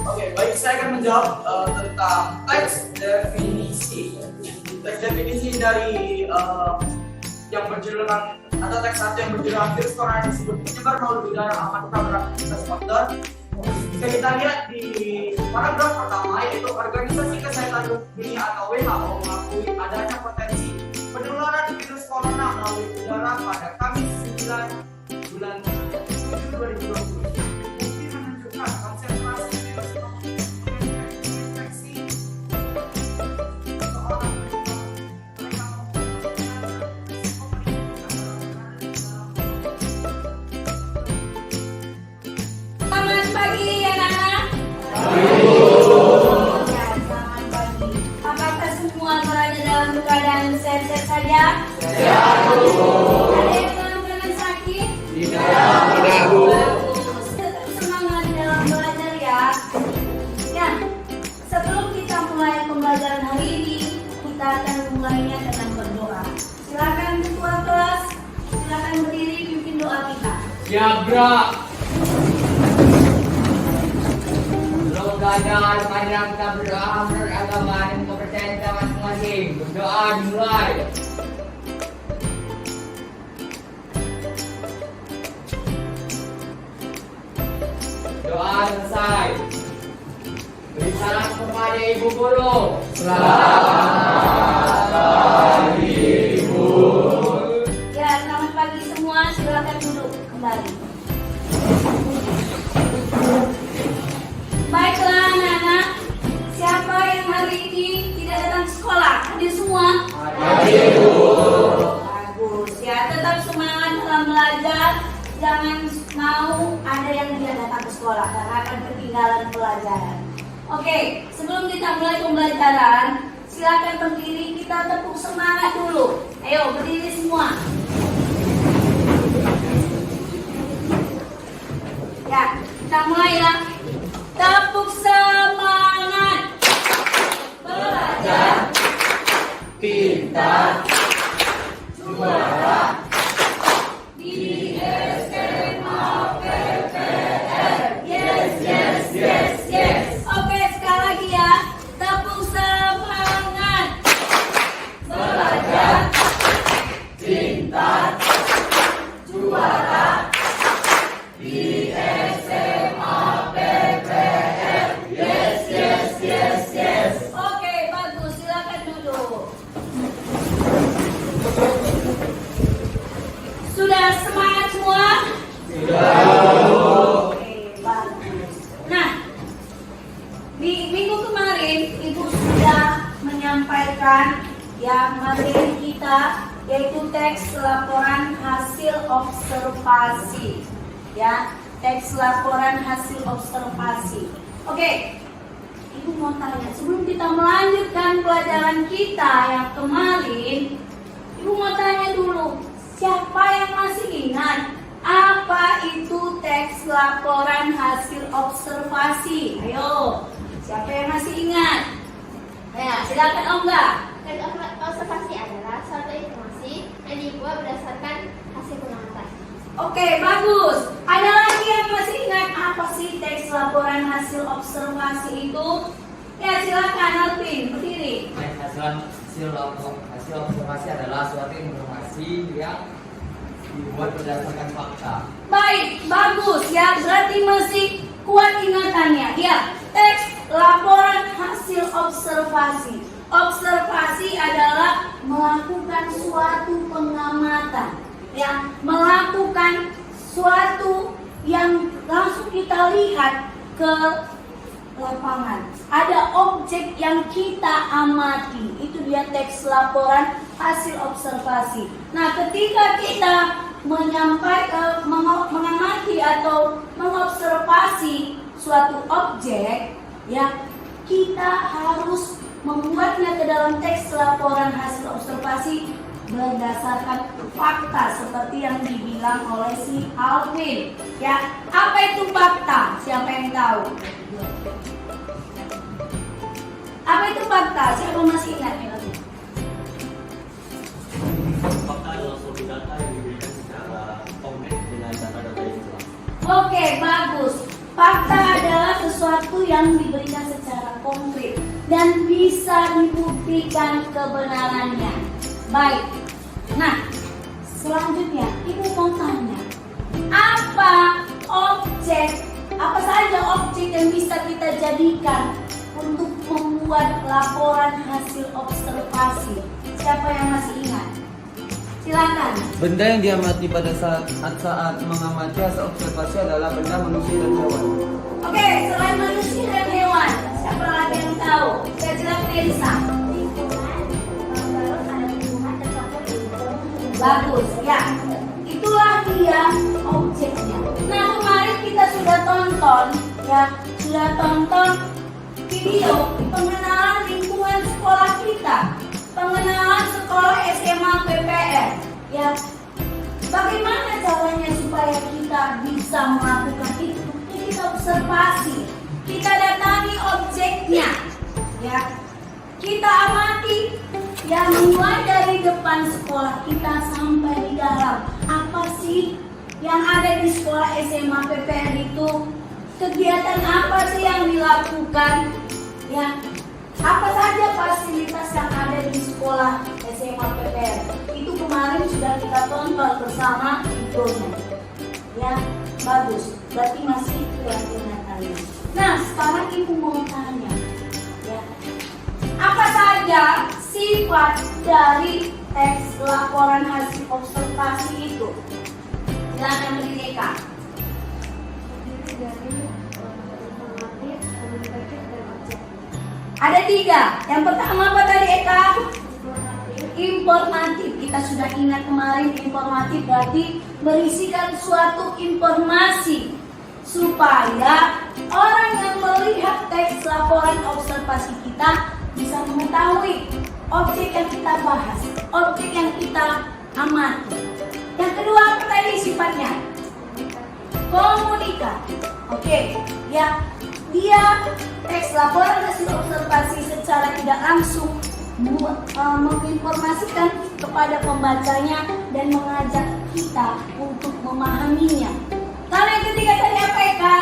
Oke, baik, saya akan menjawab tentang teks definisi. Teks definisi dari yang berjudulkan atau teks satu yang berjudul virus corona disebut menyebar melalui udara amankah beraktivitas outdoor. Bisa kita lihat di paragraf pertama, yaitu Organisasi Kesehatan Dunia atau WHO mengakui adanya potensi penularan virus corona melalui udara pada Kamis 9 bulan 7 2020. Bukti menunjukkan konsentrasi virus infeksi seorang Selamat pagi anak-anak. Ya, selamat pagi. Apakah semua berada dalam keadaan sehat-sehat saja? Sehat, Bu. Ada yang dalam keadaan sakit? Tidak, Bu. Bagus. Tetap semangat dalam belajar ya. Ya, sebelum kita mulai pembelajaran hari ini, kita akan memulainya dengan berdoa. Silakan ketua kelas, silakan berdiri pimpin doa kita. Siap, gerak. Belum belajar, mari kita berdoa menurut agama dan kepercayaan kita masing-masing. Berdoa dimulai. Doa selesai. Beri salam kepada Ibu Guru. Selamat pagi, Ibu. Ya, selamat pagi semua. Silakan duduk kembali. Baiklah anak-anak, siapa yang hari ini tidak datang sekolah? Hadir semua? Hadir, Bu. Bagus ya, tetap semangat dalam belajar. Jangan mau ada yang tidak datang ke sekolah karena akan ketinggalan pelajaran. Oke, sebelum kita mulai pembelajaran, silakan berdiri, kita tepuk semangat dulu. Ayo berdiri semua. Ya, kita mulai ya. Tepuk semangat. Belajar Pintar. juara di SMA PTN. Yes, yes, yes, yes. Oke, sekali lagi ya. Tepuk semangat. Belajar Pintar. juara Di SMA PTN. Yes, yes, yes, yes. Oke, bagus. Silakan duduk. Sudah semangat semua? Oke, bagus. Nah, di minggu kemarin Ibu sudah menyampaikan yang yaitu teks laporan hasil observasi. Ya, teks laporan hasil observasi. Oke, Ibu mau tanya, sebelum kita melanjutkan pelajaran kita yang kemarin, Ibu mau tanya dulu, siapa yang masih ingat apa itu teks laporan hasil observasi? Ayo, siapa yang masih ingat? Ya, silakan Ongga. Teks observasi adalah suatu informasi yang dibuat berdasarkan hasil pengamatan. Oke, bagus. Ada lagi yang masih ingat apa sih teks laporan hasil observasi itu? Ya, silakan Alvin, berdiri. Hasil observasi adalah suatu informasi yang dibuat berdasarkan fakta. Baik, bagus ya. Berarti masih kuat ingatannya. Ya, teks laporan hasil observasi. Observasi adalah melakukan suatu pengamatan. Ya, melakukan suatu yang langsung kita lihat ke lapangan. Ada objek yang kita amati. Itu dia teks laporan hasil observasi. Nah, ketika kita mengamati atau mengobservasi suatu objek, ya, kita harus membuatnya ke dalam teks laporan hasil observasi berdasarkan fakta seperti yang dibilang oleh si Alvin. Ya, apa itu fakta? Siapa yang tahu? Apa itu fakta? Siapa masih ingat? Fakta adalah suatu data yang diberikan secara konkret dengan data-data yang jelas. Oke, bagus. Fakta adalah sesuatu yang diberikan secara konkret dan bisa dibuktikan kebenarannya. Baik. Nah, selanjutnya Ibu mau tanya, apa saja objek yang bisa kita jadikan untuk membuat laporan hasil observasi? Siapa yang masih ingat? Silakan. Benda yang diamati pada saat mengamati hasil observasi adalah benda manusia dan hewan. Oke, selain manusia dan hewan, siapa lagi yang tahu? Saya silakan Elisa. Bagus, ya. Itulah dia objeknya. Nah, kemarin kita sudah tonton video pengenalan lingkungan sekolah kita, pengenalan sekolah SMA PPR. Ya, bagaimana caranya supaya kita bisa melakukan itu? Kita observasi, kita datangi objeknya, ya. Kita amati, ya, mulai dari depan sekolah kita sampai di dalam. Apa sih yang ada di sekolah SMA PPR itu? Kegiatan apa sih yang dilakukan? Ya, apa saja fasilitas yang ada di sekolah SMA PPR? Itu kemarin sudah kita tonton bersama videonya. Ya, bagus. Berarti masih kuat ingatannya. Nah, sekarang Ibu mau tanya, ya, apa saja sifat dari teks laporan hasil observasi itu? Silakan Eka. Ada 3. Yang pertama apa tadi Eka? Informatif. Kita sudah ingat kemarin, informatif berarti berisikan suatu informasi supaya orang yang melihat teks laporan observasi kita bisa mengetahui objek yang kita bahas, objek yang kita amati. Yang kedua apa tadi sifatnya? Komunikatif. Oke, ya, dia teks laporan hasil observasi secara tidak langsung menginformasikan kepada pembacanya dan mengajak kita untuk memahaminya. Lalu yang ketiga tadi apa Eka?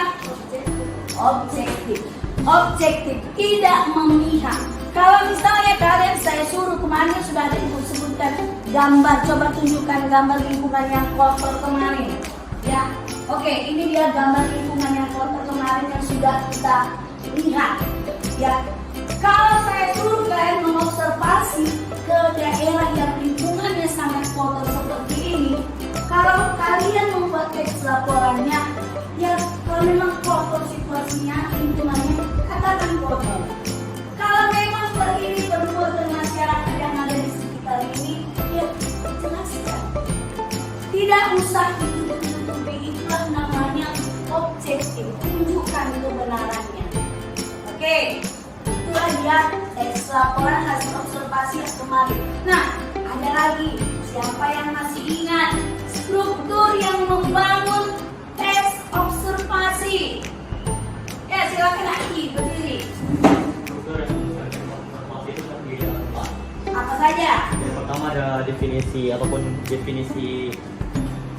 Objektif. Objektif, tidak memihak. Kalau misalnya kalian saya suruh, kemarin sudah ada Ibu sebutkan gambar, coba tunjukkan gambar lingkungan yang kotor kemarin. Ya, oke, ini dia gambar lingkungan yang kotor kemarin yang sudah kita lihat. Ya, kalau saya suruh kalian mengobservasi ke daerah yang lingkungannya sangat kotor seperti ini, kalau kalian membuat teks laporannya, ya kalau memang kotor situasinya, lingkungannya, katakan kotor. Kalau memang seperti ini perbuatan masyarakat yang ada di sekitar ini, ya Tidak usah ditutup-tutupi, itulah namanya objektif, tunjukkan kebenarannya. Oke, itulah dia teks laporan hasil observasi yang kemarin. Nah, ada lagi, siapa yang masih ingat struktur yang membangun teks observasi? Ya, silakan lagi berdiri. Struktur yang berdasarkan informasi itu terdiri dari empat. Apa saja? Yang pertama ada definisi ataupun definisi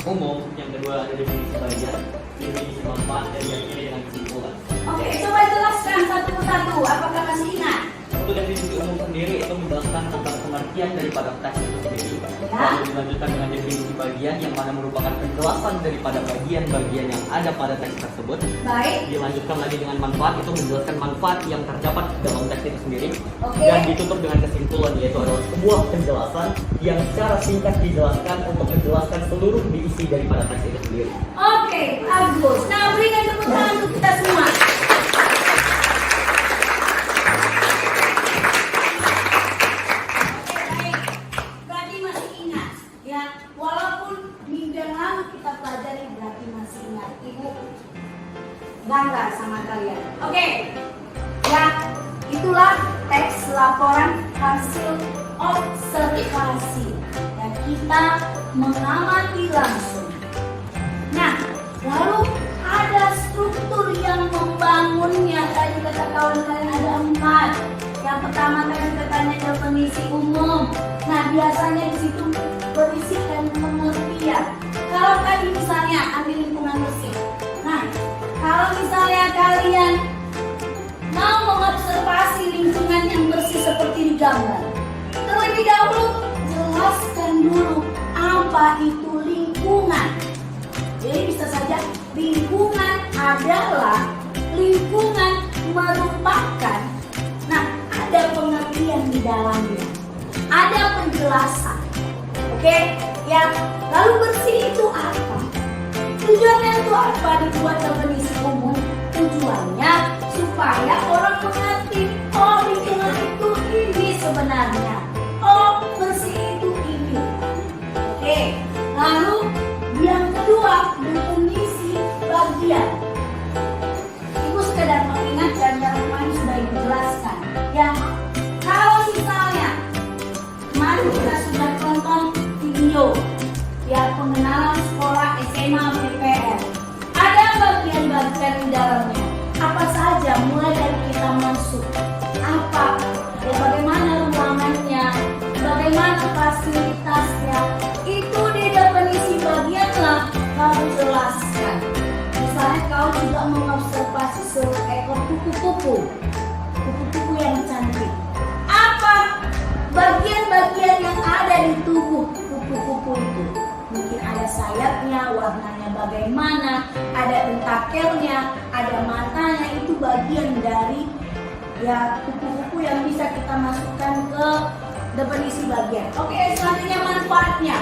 umum, yang kedua ada definisi bagian, definisi manfaat, dan yang ini dengan kesimpulan. Oke, coba jelaskan satu persatu. Apakah masih ingat? Untuk definisi umum sendiri itu menjelaskan tentang pengertian daripada teks itu sendiri. Ya. Lalu dilanjutkan dengan definisi bagian yang mana merupakan penjelasan daripada bagian-bagian yang ada pada teks tersebut. Baik. Dilanjutkan lagi dengan manfaat, itu menjelaskan manfaat yang terdapat dalam teks itu sendiri. Oke. Dan ditutup dengan kesimpulan, yaitu adalah sebuah penjelasan yang secara singkat dijelaskan untuk menjelaskan seluruh diisi daripada teks itu sendiri. Oke, bagus. Nah, berikan tepuk tangan untuk kita semua. Oke, baik. Berarti masih ingat, ya. Walaupun minggu yang lalu kita pelajari, berarti masih ingat. Ibu bangga sama kalian. Oke, ya. Itulah teks laporan hasil observasi. Dan kita mengamati langsung. Nah, lalu ada struktur yang membangunnya. Tadi kata kawan kalian ada 4. Yang pertama tadi katanya definisi umum. Nah, biasanya di situ berisikan pengertian. Kalau tadi misalnya ambil lingkungan bersih. Nah, kalau misalnya kalian mau mengobservasi lingkungan yang bersih seperti di gambar, terlebih dahulu jelaskan dulu apa itu lingkungan. Jadi bisa saja lingkungan adalah lingkungan merupakan. Nah, ada pengertian di dalamnya, ada penjelasan. Oke, ya. Lalu bersih itu apa? Tujuannya itu apa dibuat definisi umum? Tujuannya supaya orang mengerti, oh lingkungan itu ini sebenarnya. Oh bersih itu ini. Oke, lalu yang kedua, definisi bagian. Ibu sekedar mengingatkan yang kemarin sudah dijelaskan. Ya, kalau misalnya kemarin kita sudah tonton video ya pengenalan sekolah SMA PPR. Ada bagian-bagian di dalamnya. Apa saja mulai dari kita masuk. Apa? Ya, bagaimana ruangannya? Bagaimana fasilitasnya? Itu di definisi bagianlah kamu jelaskan. Misalnya kau juga mengobservasi seekor kupu-kupu yang cantik. Apa bagian-bagian yang ada di tubuh kupu-kupu itu? Mungkin ada sayapnya, warnanya bagaimana, ada tentakelnya, ada matanya. Itu bagian dari ya kupu-kupu yang bisa kita masukkan ke definisi bagian. Oke, selanjutnya manfaatnya.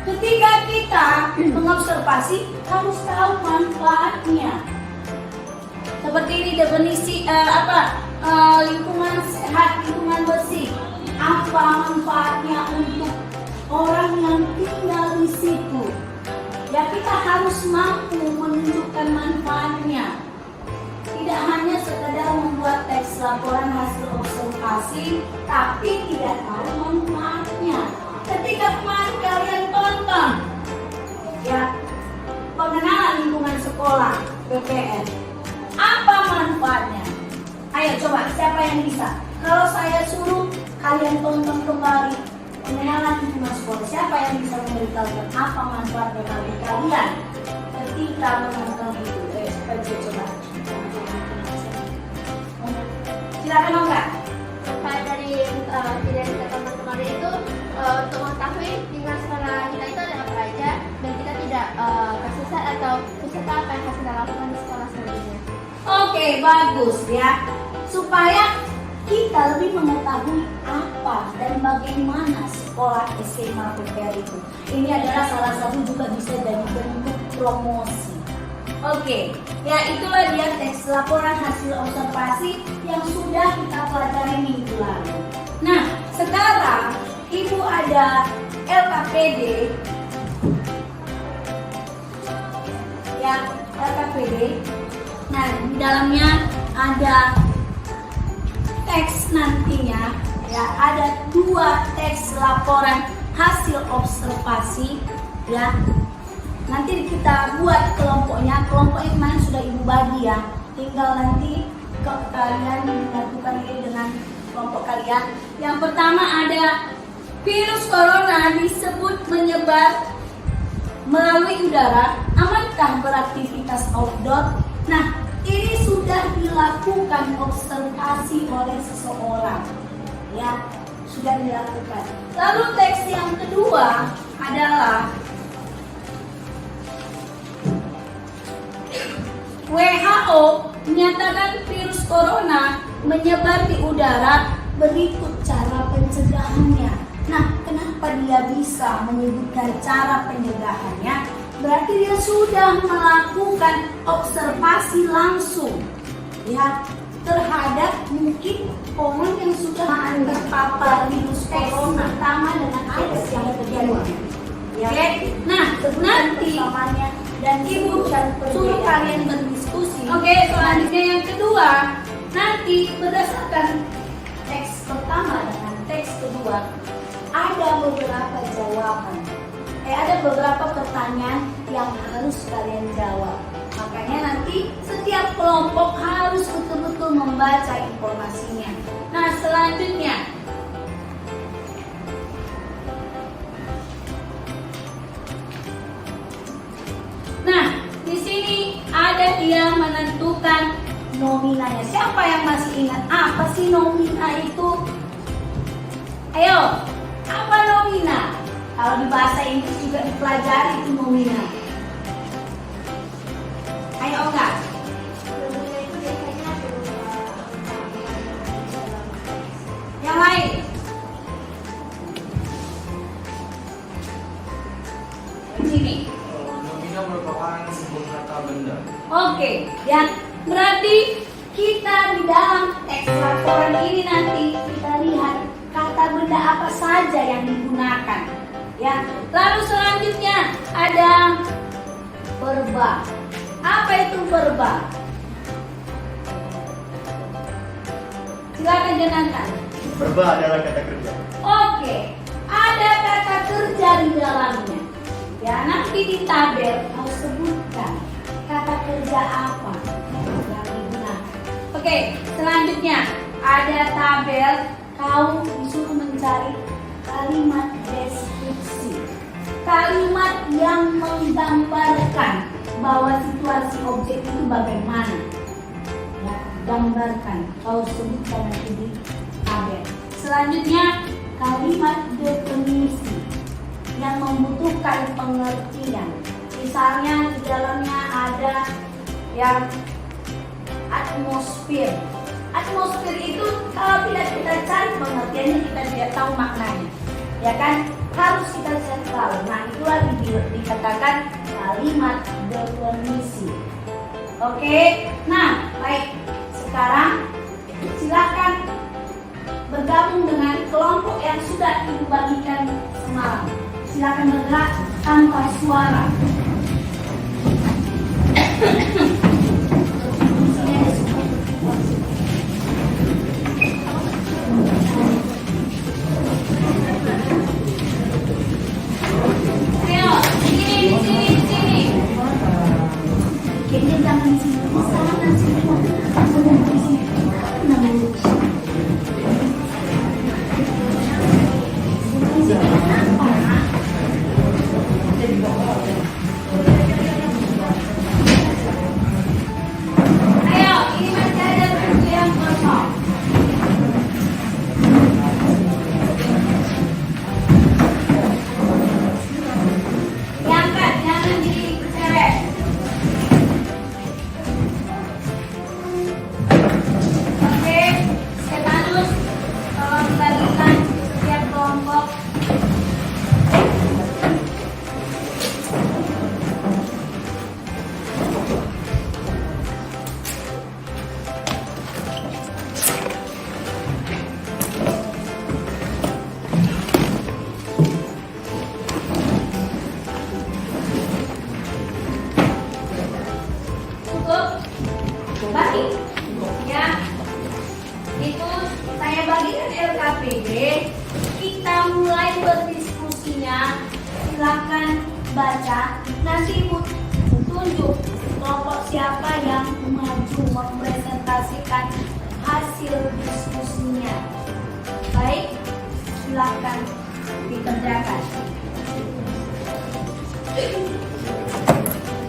Ketika kita mengobservasi harus tahu manfaatnya. Seperti ini definisi lingkungan sehat, lingkungan bersih. Apa manfaatnya untuk orang yang tinggal di situ? Ya, kita harus mampu menunjukkan manfaatnya. Tidak hanya sekedar membuat teks laporan hasil observasi, tapi tidak tahu manfaatnya. Ketika kemarin kalian tonton ya pengenalan lingkungan sekolah PPR, apa manfaatnya? Ayo coba, siapa yang bisa? Kalau saya suruh kalian tonton kembali pengenalan lingkungan sekolah, siapa yang bisa memberitahukan apa manfaatnya bagi kalian ketika menonton itu? Supaya bisa coba. Silakan Angga. Supaya dari tidak kita tonton kemarin itu untuk mengetahui lingkungan sekolah kita itu ada apa aja dan kita tidak tersesat atau peserta apa yang harus kita lakukan di sekolah selanjutnya. Oke, bagus ya. Supaya kita lebih mengetahui apa dan bagaimana sekolah SMA PPR itu. Ini adalah salah satu juga bisa jadi bentuk promosi. Oke, ya itulah dia teks laporan hasil observasi yang sudah kita pelajari minggu lalu. Nah, sekarang Ibu ada LKPD KPD. Nah, di dalamnya ada teks nantinya, ya, ada 2 teks laporan hasil observasi, ya. Nanti kita buat kelompoknya kemarin sudah Ibu bagi ya. Tinggal nanti kalian melakukan ini dengan kelompok kalian. Yang pertama ada virus corona disebut menyebar melalui udara, amankah beraktivitas outdoor? Nah, ini sudah dilakukan observasi oleh seseorang, ya, sudah dilakukan. Lalu teks yang kedua adalah WHO menyatakan virus corona menyebar di udara, berikut cara pencegahannya. Nah, kenapa dia bisa menyebutkan cara pencegahannya? Berarti dia sudah melakukan observasi langsung, ya, terhadap mungkin orang yang sudah terpapar virus corona, pertama dengan AIDS yang terjadi. Ya. Oke, nah nanti dan Ibu suruh kalian berdiskusi. Oke, selanjutnya yang kedua, nanti berdasarkan teks pertama dengan teks kedua ada beberapa jawaban. Ada beberapa pertanyaan yang harus kalian jawab. Makanya nanti setiap kelompok harus betul-betul membaca informasinya. Nah, selanjutnya di sini ada dia menentukan nominanya. Siapa yang masih ingat apa sih nomina itu? Ayo, apa nomina? Kalau di bahasa Inggris juga dipelajari itu nomina. Ayo enggak? Yang lain? Di sini. Nomina merupakan sebuah kata benda. Oke, ya, berarti kita di dalam teks laporan ini nanti kita lihat kata benda apa saja yang digunakan, ya. Lalu selanjutnya ada verba. Apa itu verba? Silakan jenangkan. Verba adalah kata kerja. Oke, ada kata kerja di dalamnya. Ya, nanti di tabel mau sebutkan kata kerja apa yang digunakan. Oke, selanjutnya ada tabel, kau disuruh mencari kalimat deskripsi. Kalimat yang menggambarkan bahwa situasi objek itu bagaimana. Ya, gambarkan, kau sebutkan nanti di tabel. Selanjutnya kalimat definisi yang membutuhkan pengertian. Misalnya di dalamnya ada yang atmosfer. Atmosfer itu kalau tidak kita cari pengertiannya, kita tidak tahu maknanya, ya kan? Harus kita cari tahu. Nah, itulah dikatakan kalimat definisi. Oke, nah baik. Sekarang silakan bergabung dengan kelompok yang sudah Ibu bagikan semalam. Silakan bergerak tanpa suara. Ayo, di sini. Kayaknya jangan di sini. Sana sini. Di sini. baca, nanti Ibu tunjuk kelompok siapa yang maju mempresentasikan hasil diskusinya. Baik, silakan dikerjakan.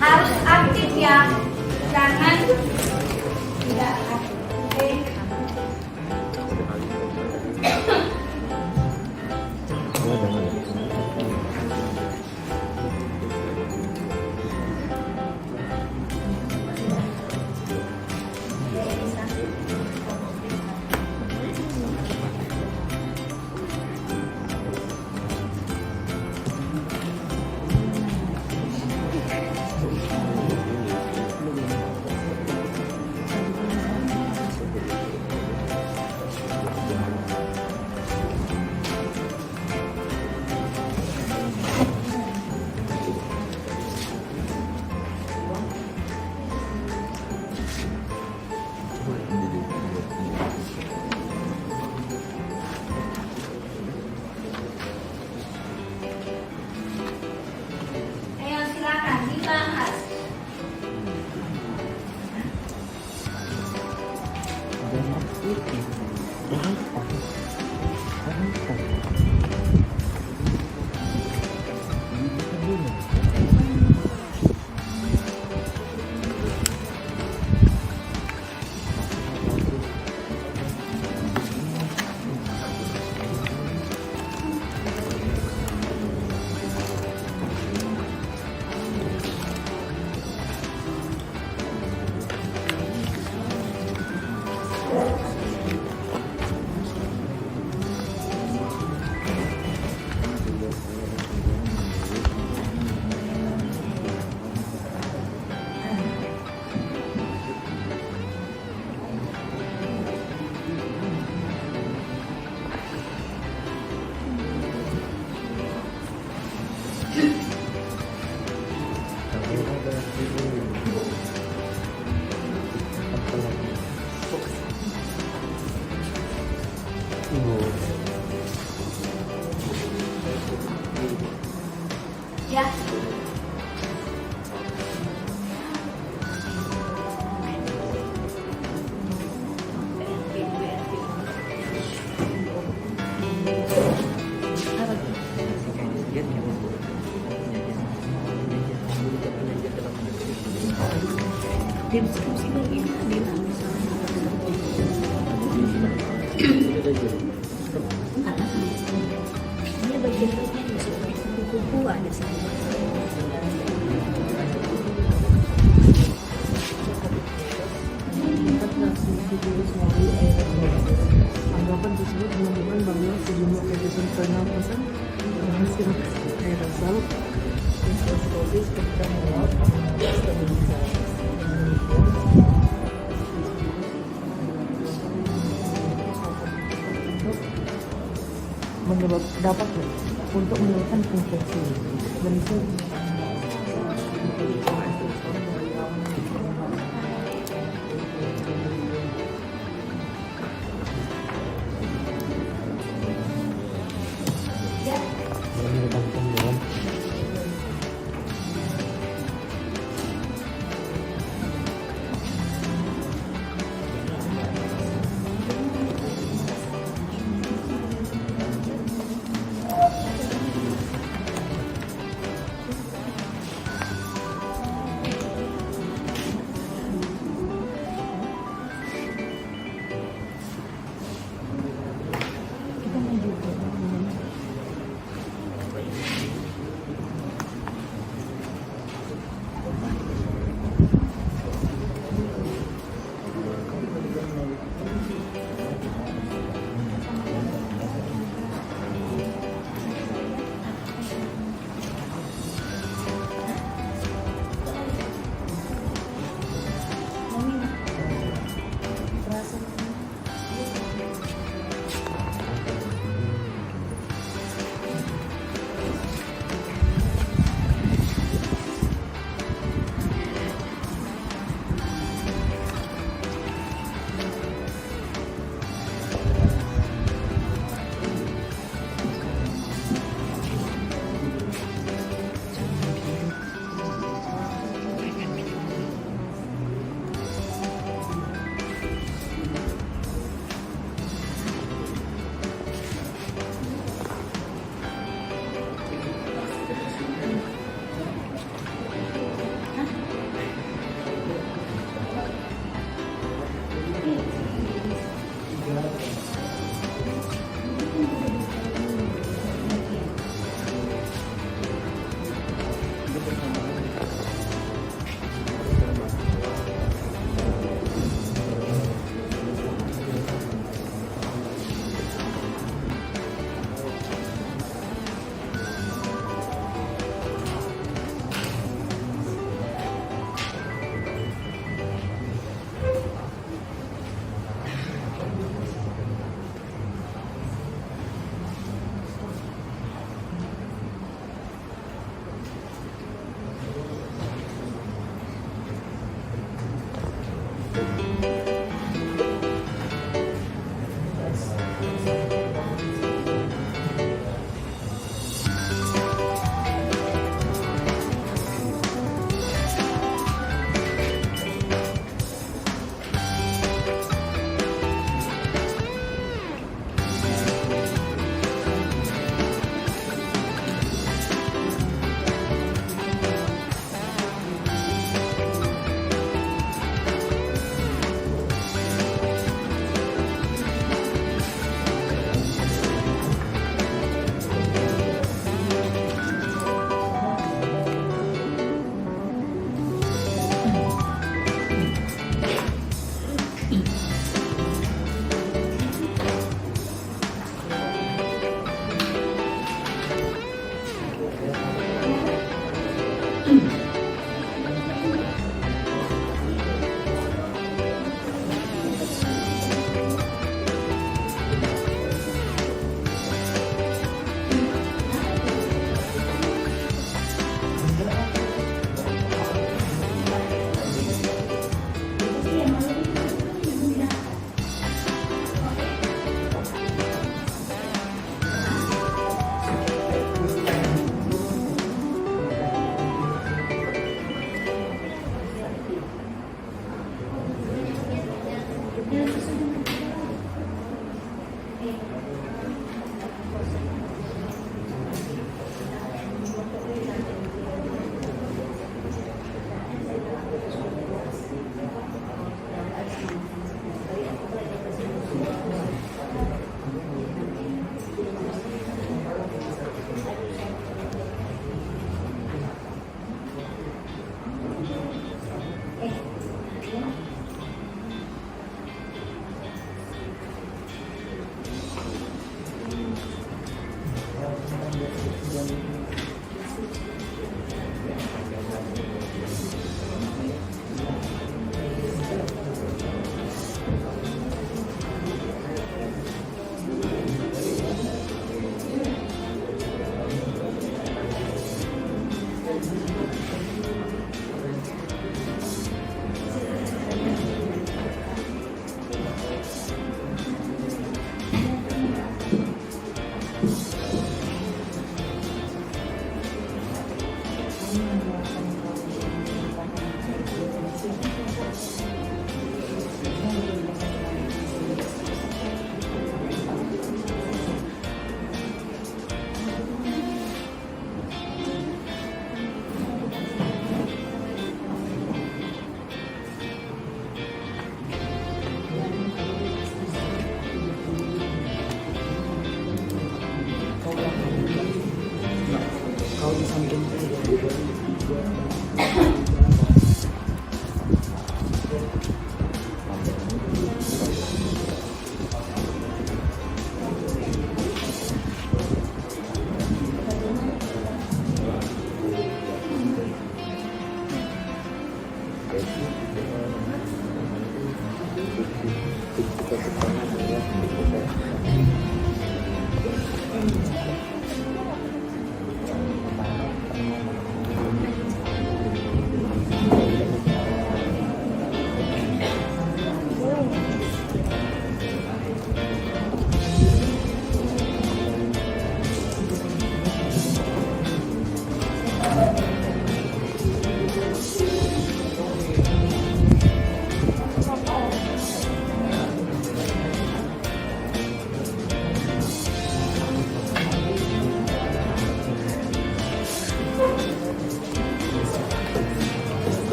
Harus aktif ya, jangan tidak aktif. Oke. Ayo silakan dibahas. Ya. Anggapan tersebut menunjukkan bahwa sejumlah keputusan pernapasan berhasil aerosol proses ketika melawat stabilitas. Menyebab dapat untuk menyebabkan infeksi dan itu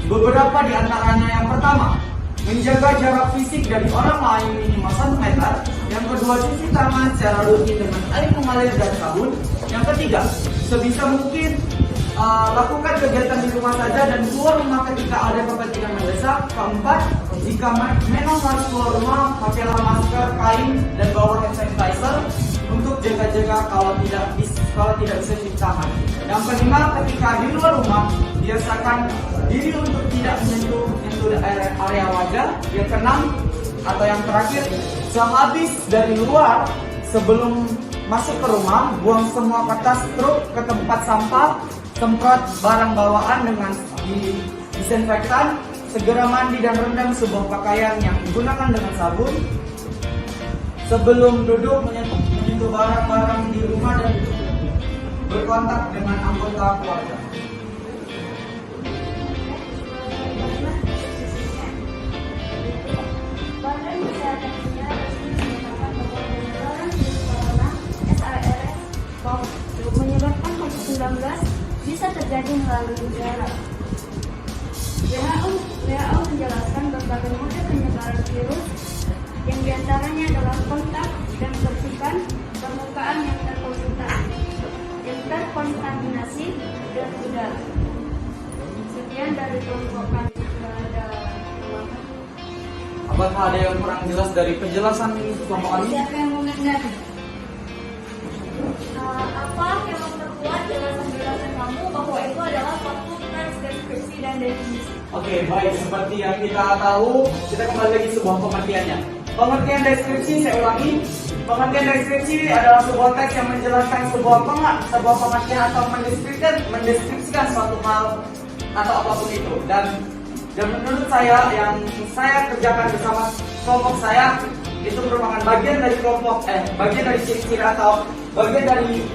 Beberapa di antaranya: yang pertama, menjaga jarak fisik dari orang lain minimal 1 meter. Yang kedua, cuci tangan secara rutin dengan air mengalir dan sabun. Yang ketiga, sebisa mungkin lakukan kegiatan di rumah saja dan keluar rumah ketika ada kepentingan mendesak. Keempat, jika memang harus keluar rumah, pakailah masker, kain, dan bawa hand sanitizer untuk jaga-jaga kalau tidak bisa cuci tangan. Yang kelima, ketika di luar rumah, biasakan diri untuk tidak menyentuh area wajah. Yang keenam atau yang terakhir, sehabis dari luar, sebelum masuk ke rumah, buang semua kertas truk ke tempat sampah, semprot barang bawaan dengan disinfektan, segera mandi dan rendam sebuah pakaian yang digunakan dengan sabun. Sebelum duduk, menyentuh barang-barang di rumah dan berkontak dengan anggota keluarga. Badan Kesehatan Dunia resmi menyatakan bahwa penyebaran virus corona SARS-CoV menyebabkan COVID-19 bisa terjadi melalui udara. WHO menjelaskan berbagai mode penyebaran virus yang diantaranya adalah kontak dan percikan permukaan yang terkontaminasi dan udara. Sekian dari kelompok kami. Apakah ada yang kurang jelas dari penjelasan kelompok kami? Siapa yang mau menanggapi? Apa yang memperkuat jelasan kamu bahwa itu adalah suatu teks deskripsi dan definisi? Oke, baik. Seperti yang kita tahu, kita kembali lagi sebuah pengertiannya. Pengertian deskripsi, saya ulangi. Pengertian deskripsi adalah sebuah teks yang menjelaskan sebuah pengertian atau mendeskripsikan suatu hal atau apapun itu. Dan menurut saya, yang saya kerjakan bersama kelompok saya itu merupakan bagian dari bagian dari ciri-ciri atau bagian dari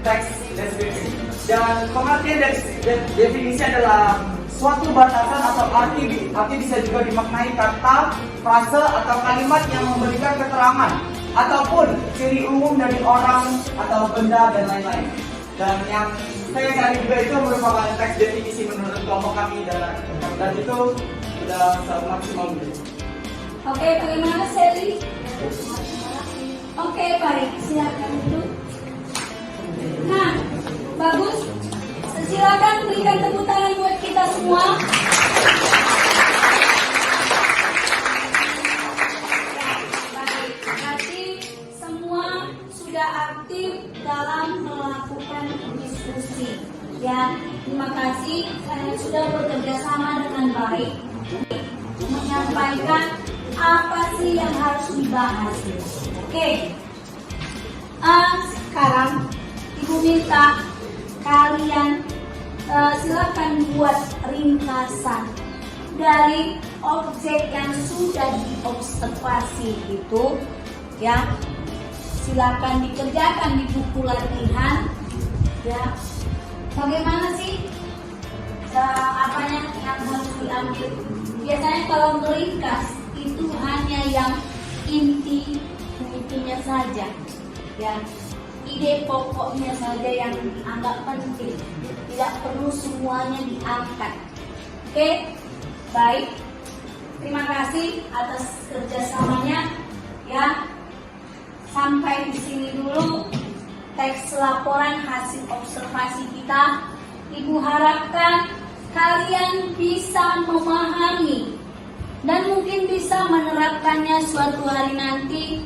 teks deskripsi. Dan pengertian definisi adalah suatu batasan atau arti bisa juga dimaknai kata, frase, atau kalimat yang memberikan keterangan ataupun ciri umum dari orang atau benda dan lain-lain. Dan yang saya cari juga itu merupakan teks definisi menurut kelompok kami dan itu sudah maksimal dulu. Oke, bagaimana Sally? Oke, baik, silakan dulu. Nah, bagus. Silakan berikan tepuk tangan buat kita semua. Baik, berarti semua sudah aktif dalam melakukan diskusi. Ya, terima kasih kalian sudah bekerja sama dengan baik menyampaikan apa sih yang harus dibahas. Oke. Sekarang Ibu minta kalian silakan buat ringkasan dari objek yang sudah diobservasi itu, ya. Silakan dikerjakan di buku latihan, ya. Bagaimana sih apanya yang harus diambil? Biasanya kalau meringkas itu hanya yang intinya saja, ya. Ide pokoknya saja yang dianggap penting, tidak perlu semuanya diangkat. Oke, baik. Terima kasih atas kerjasamanya, ya. Sampai di sini dulu teks laporan hasil observasi kita. Ibu harapkan kalian bisa memahami dan mungkin bisa menerapkannya suatu hari nanti,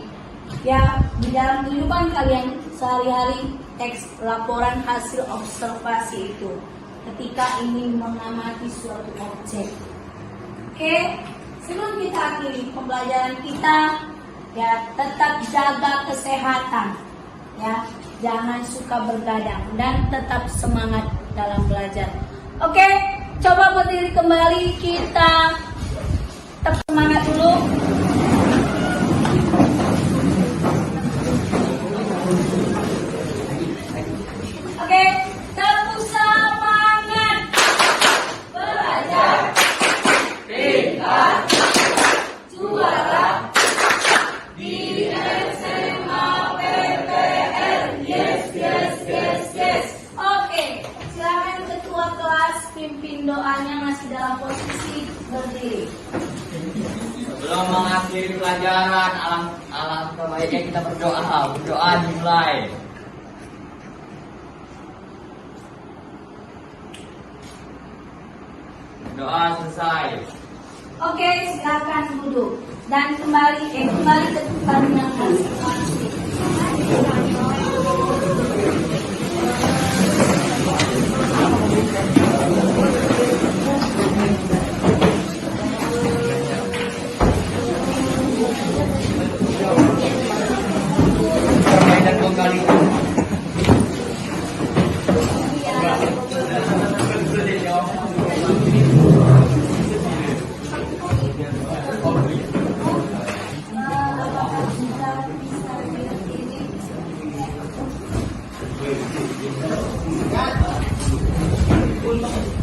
ya, di dalam kehidupan kalian sehari-hari. Teks laporan hasil observasi itu ketika ingin mengamati suatu objek. Oke, sebelum kita akhiri pembelajaran kita, ya, tetap jaga kesehatan, ya, jangan suka bergadang dan tetap semangat dalam belajar. Oke, coba berdiri kembali, kita tetap semangat dulu. Oke, tetap semangat belajar. Tingkat juara di SMA PTN. Yes, yes, yes, yes. Oke, silakan ketua kelas pimpin doanya masih dalam posisi berdiri. Sebelum mengakhiri pelajaran, alangkah baiknya kita berdoa. Berdoa dimulai. Doa selesai. Oke, silakan duduk dan kembali ke tempat yang masing-masing. Permainan kembali. Untuk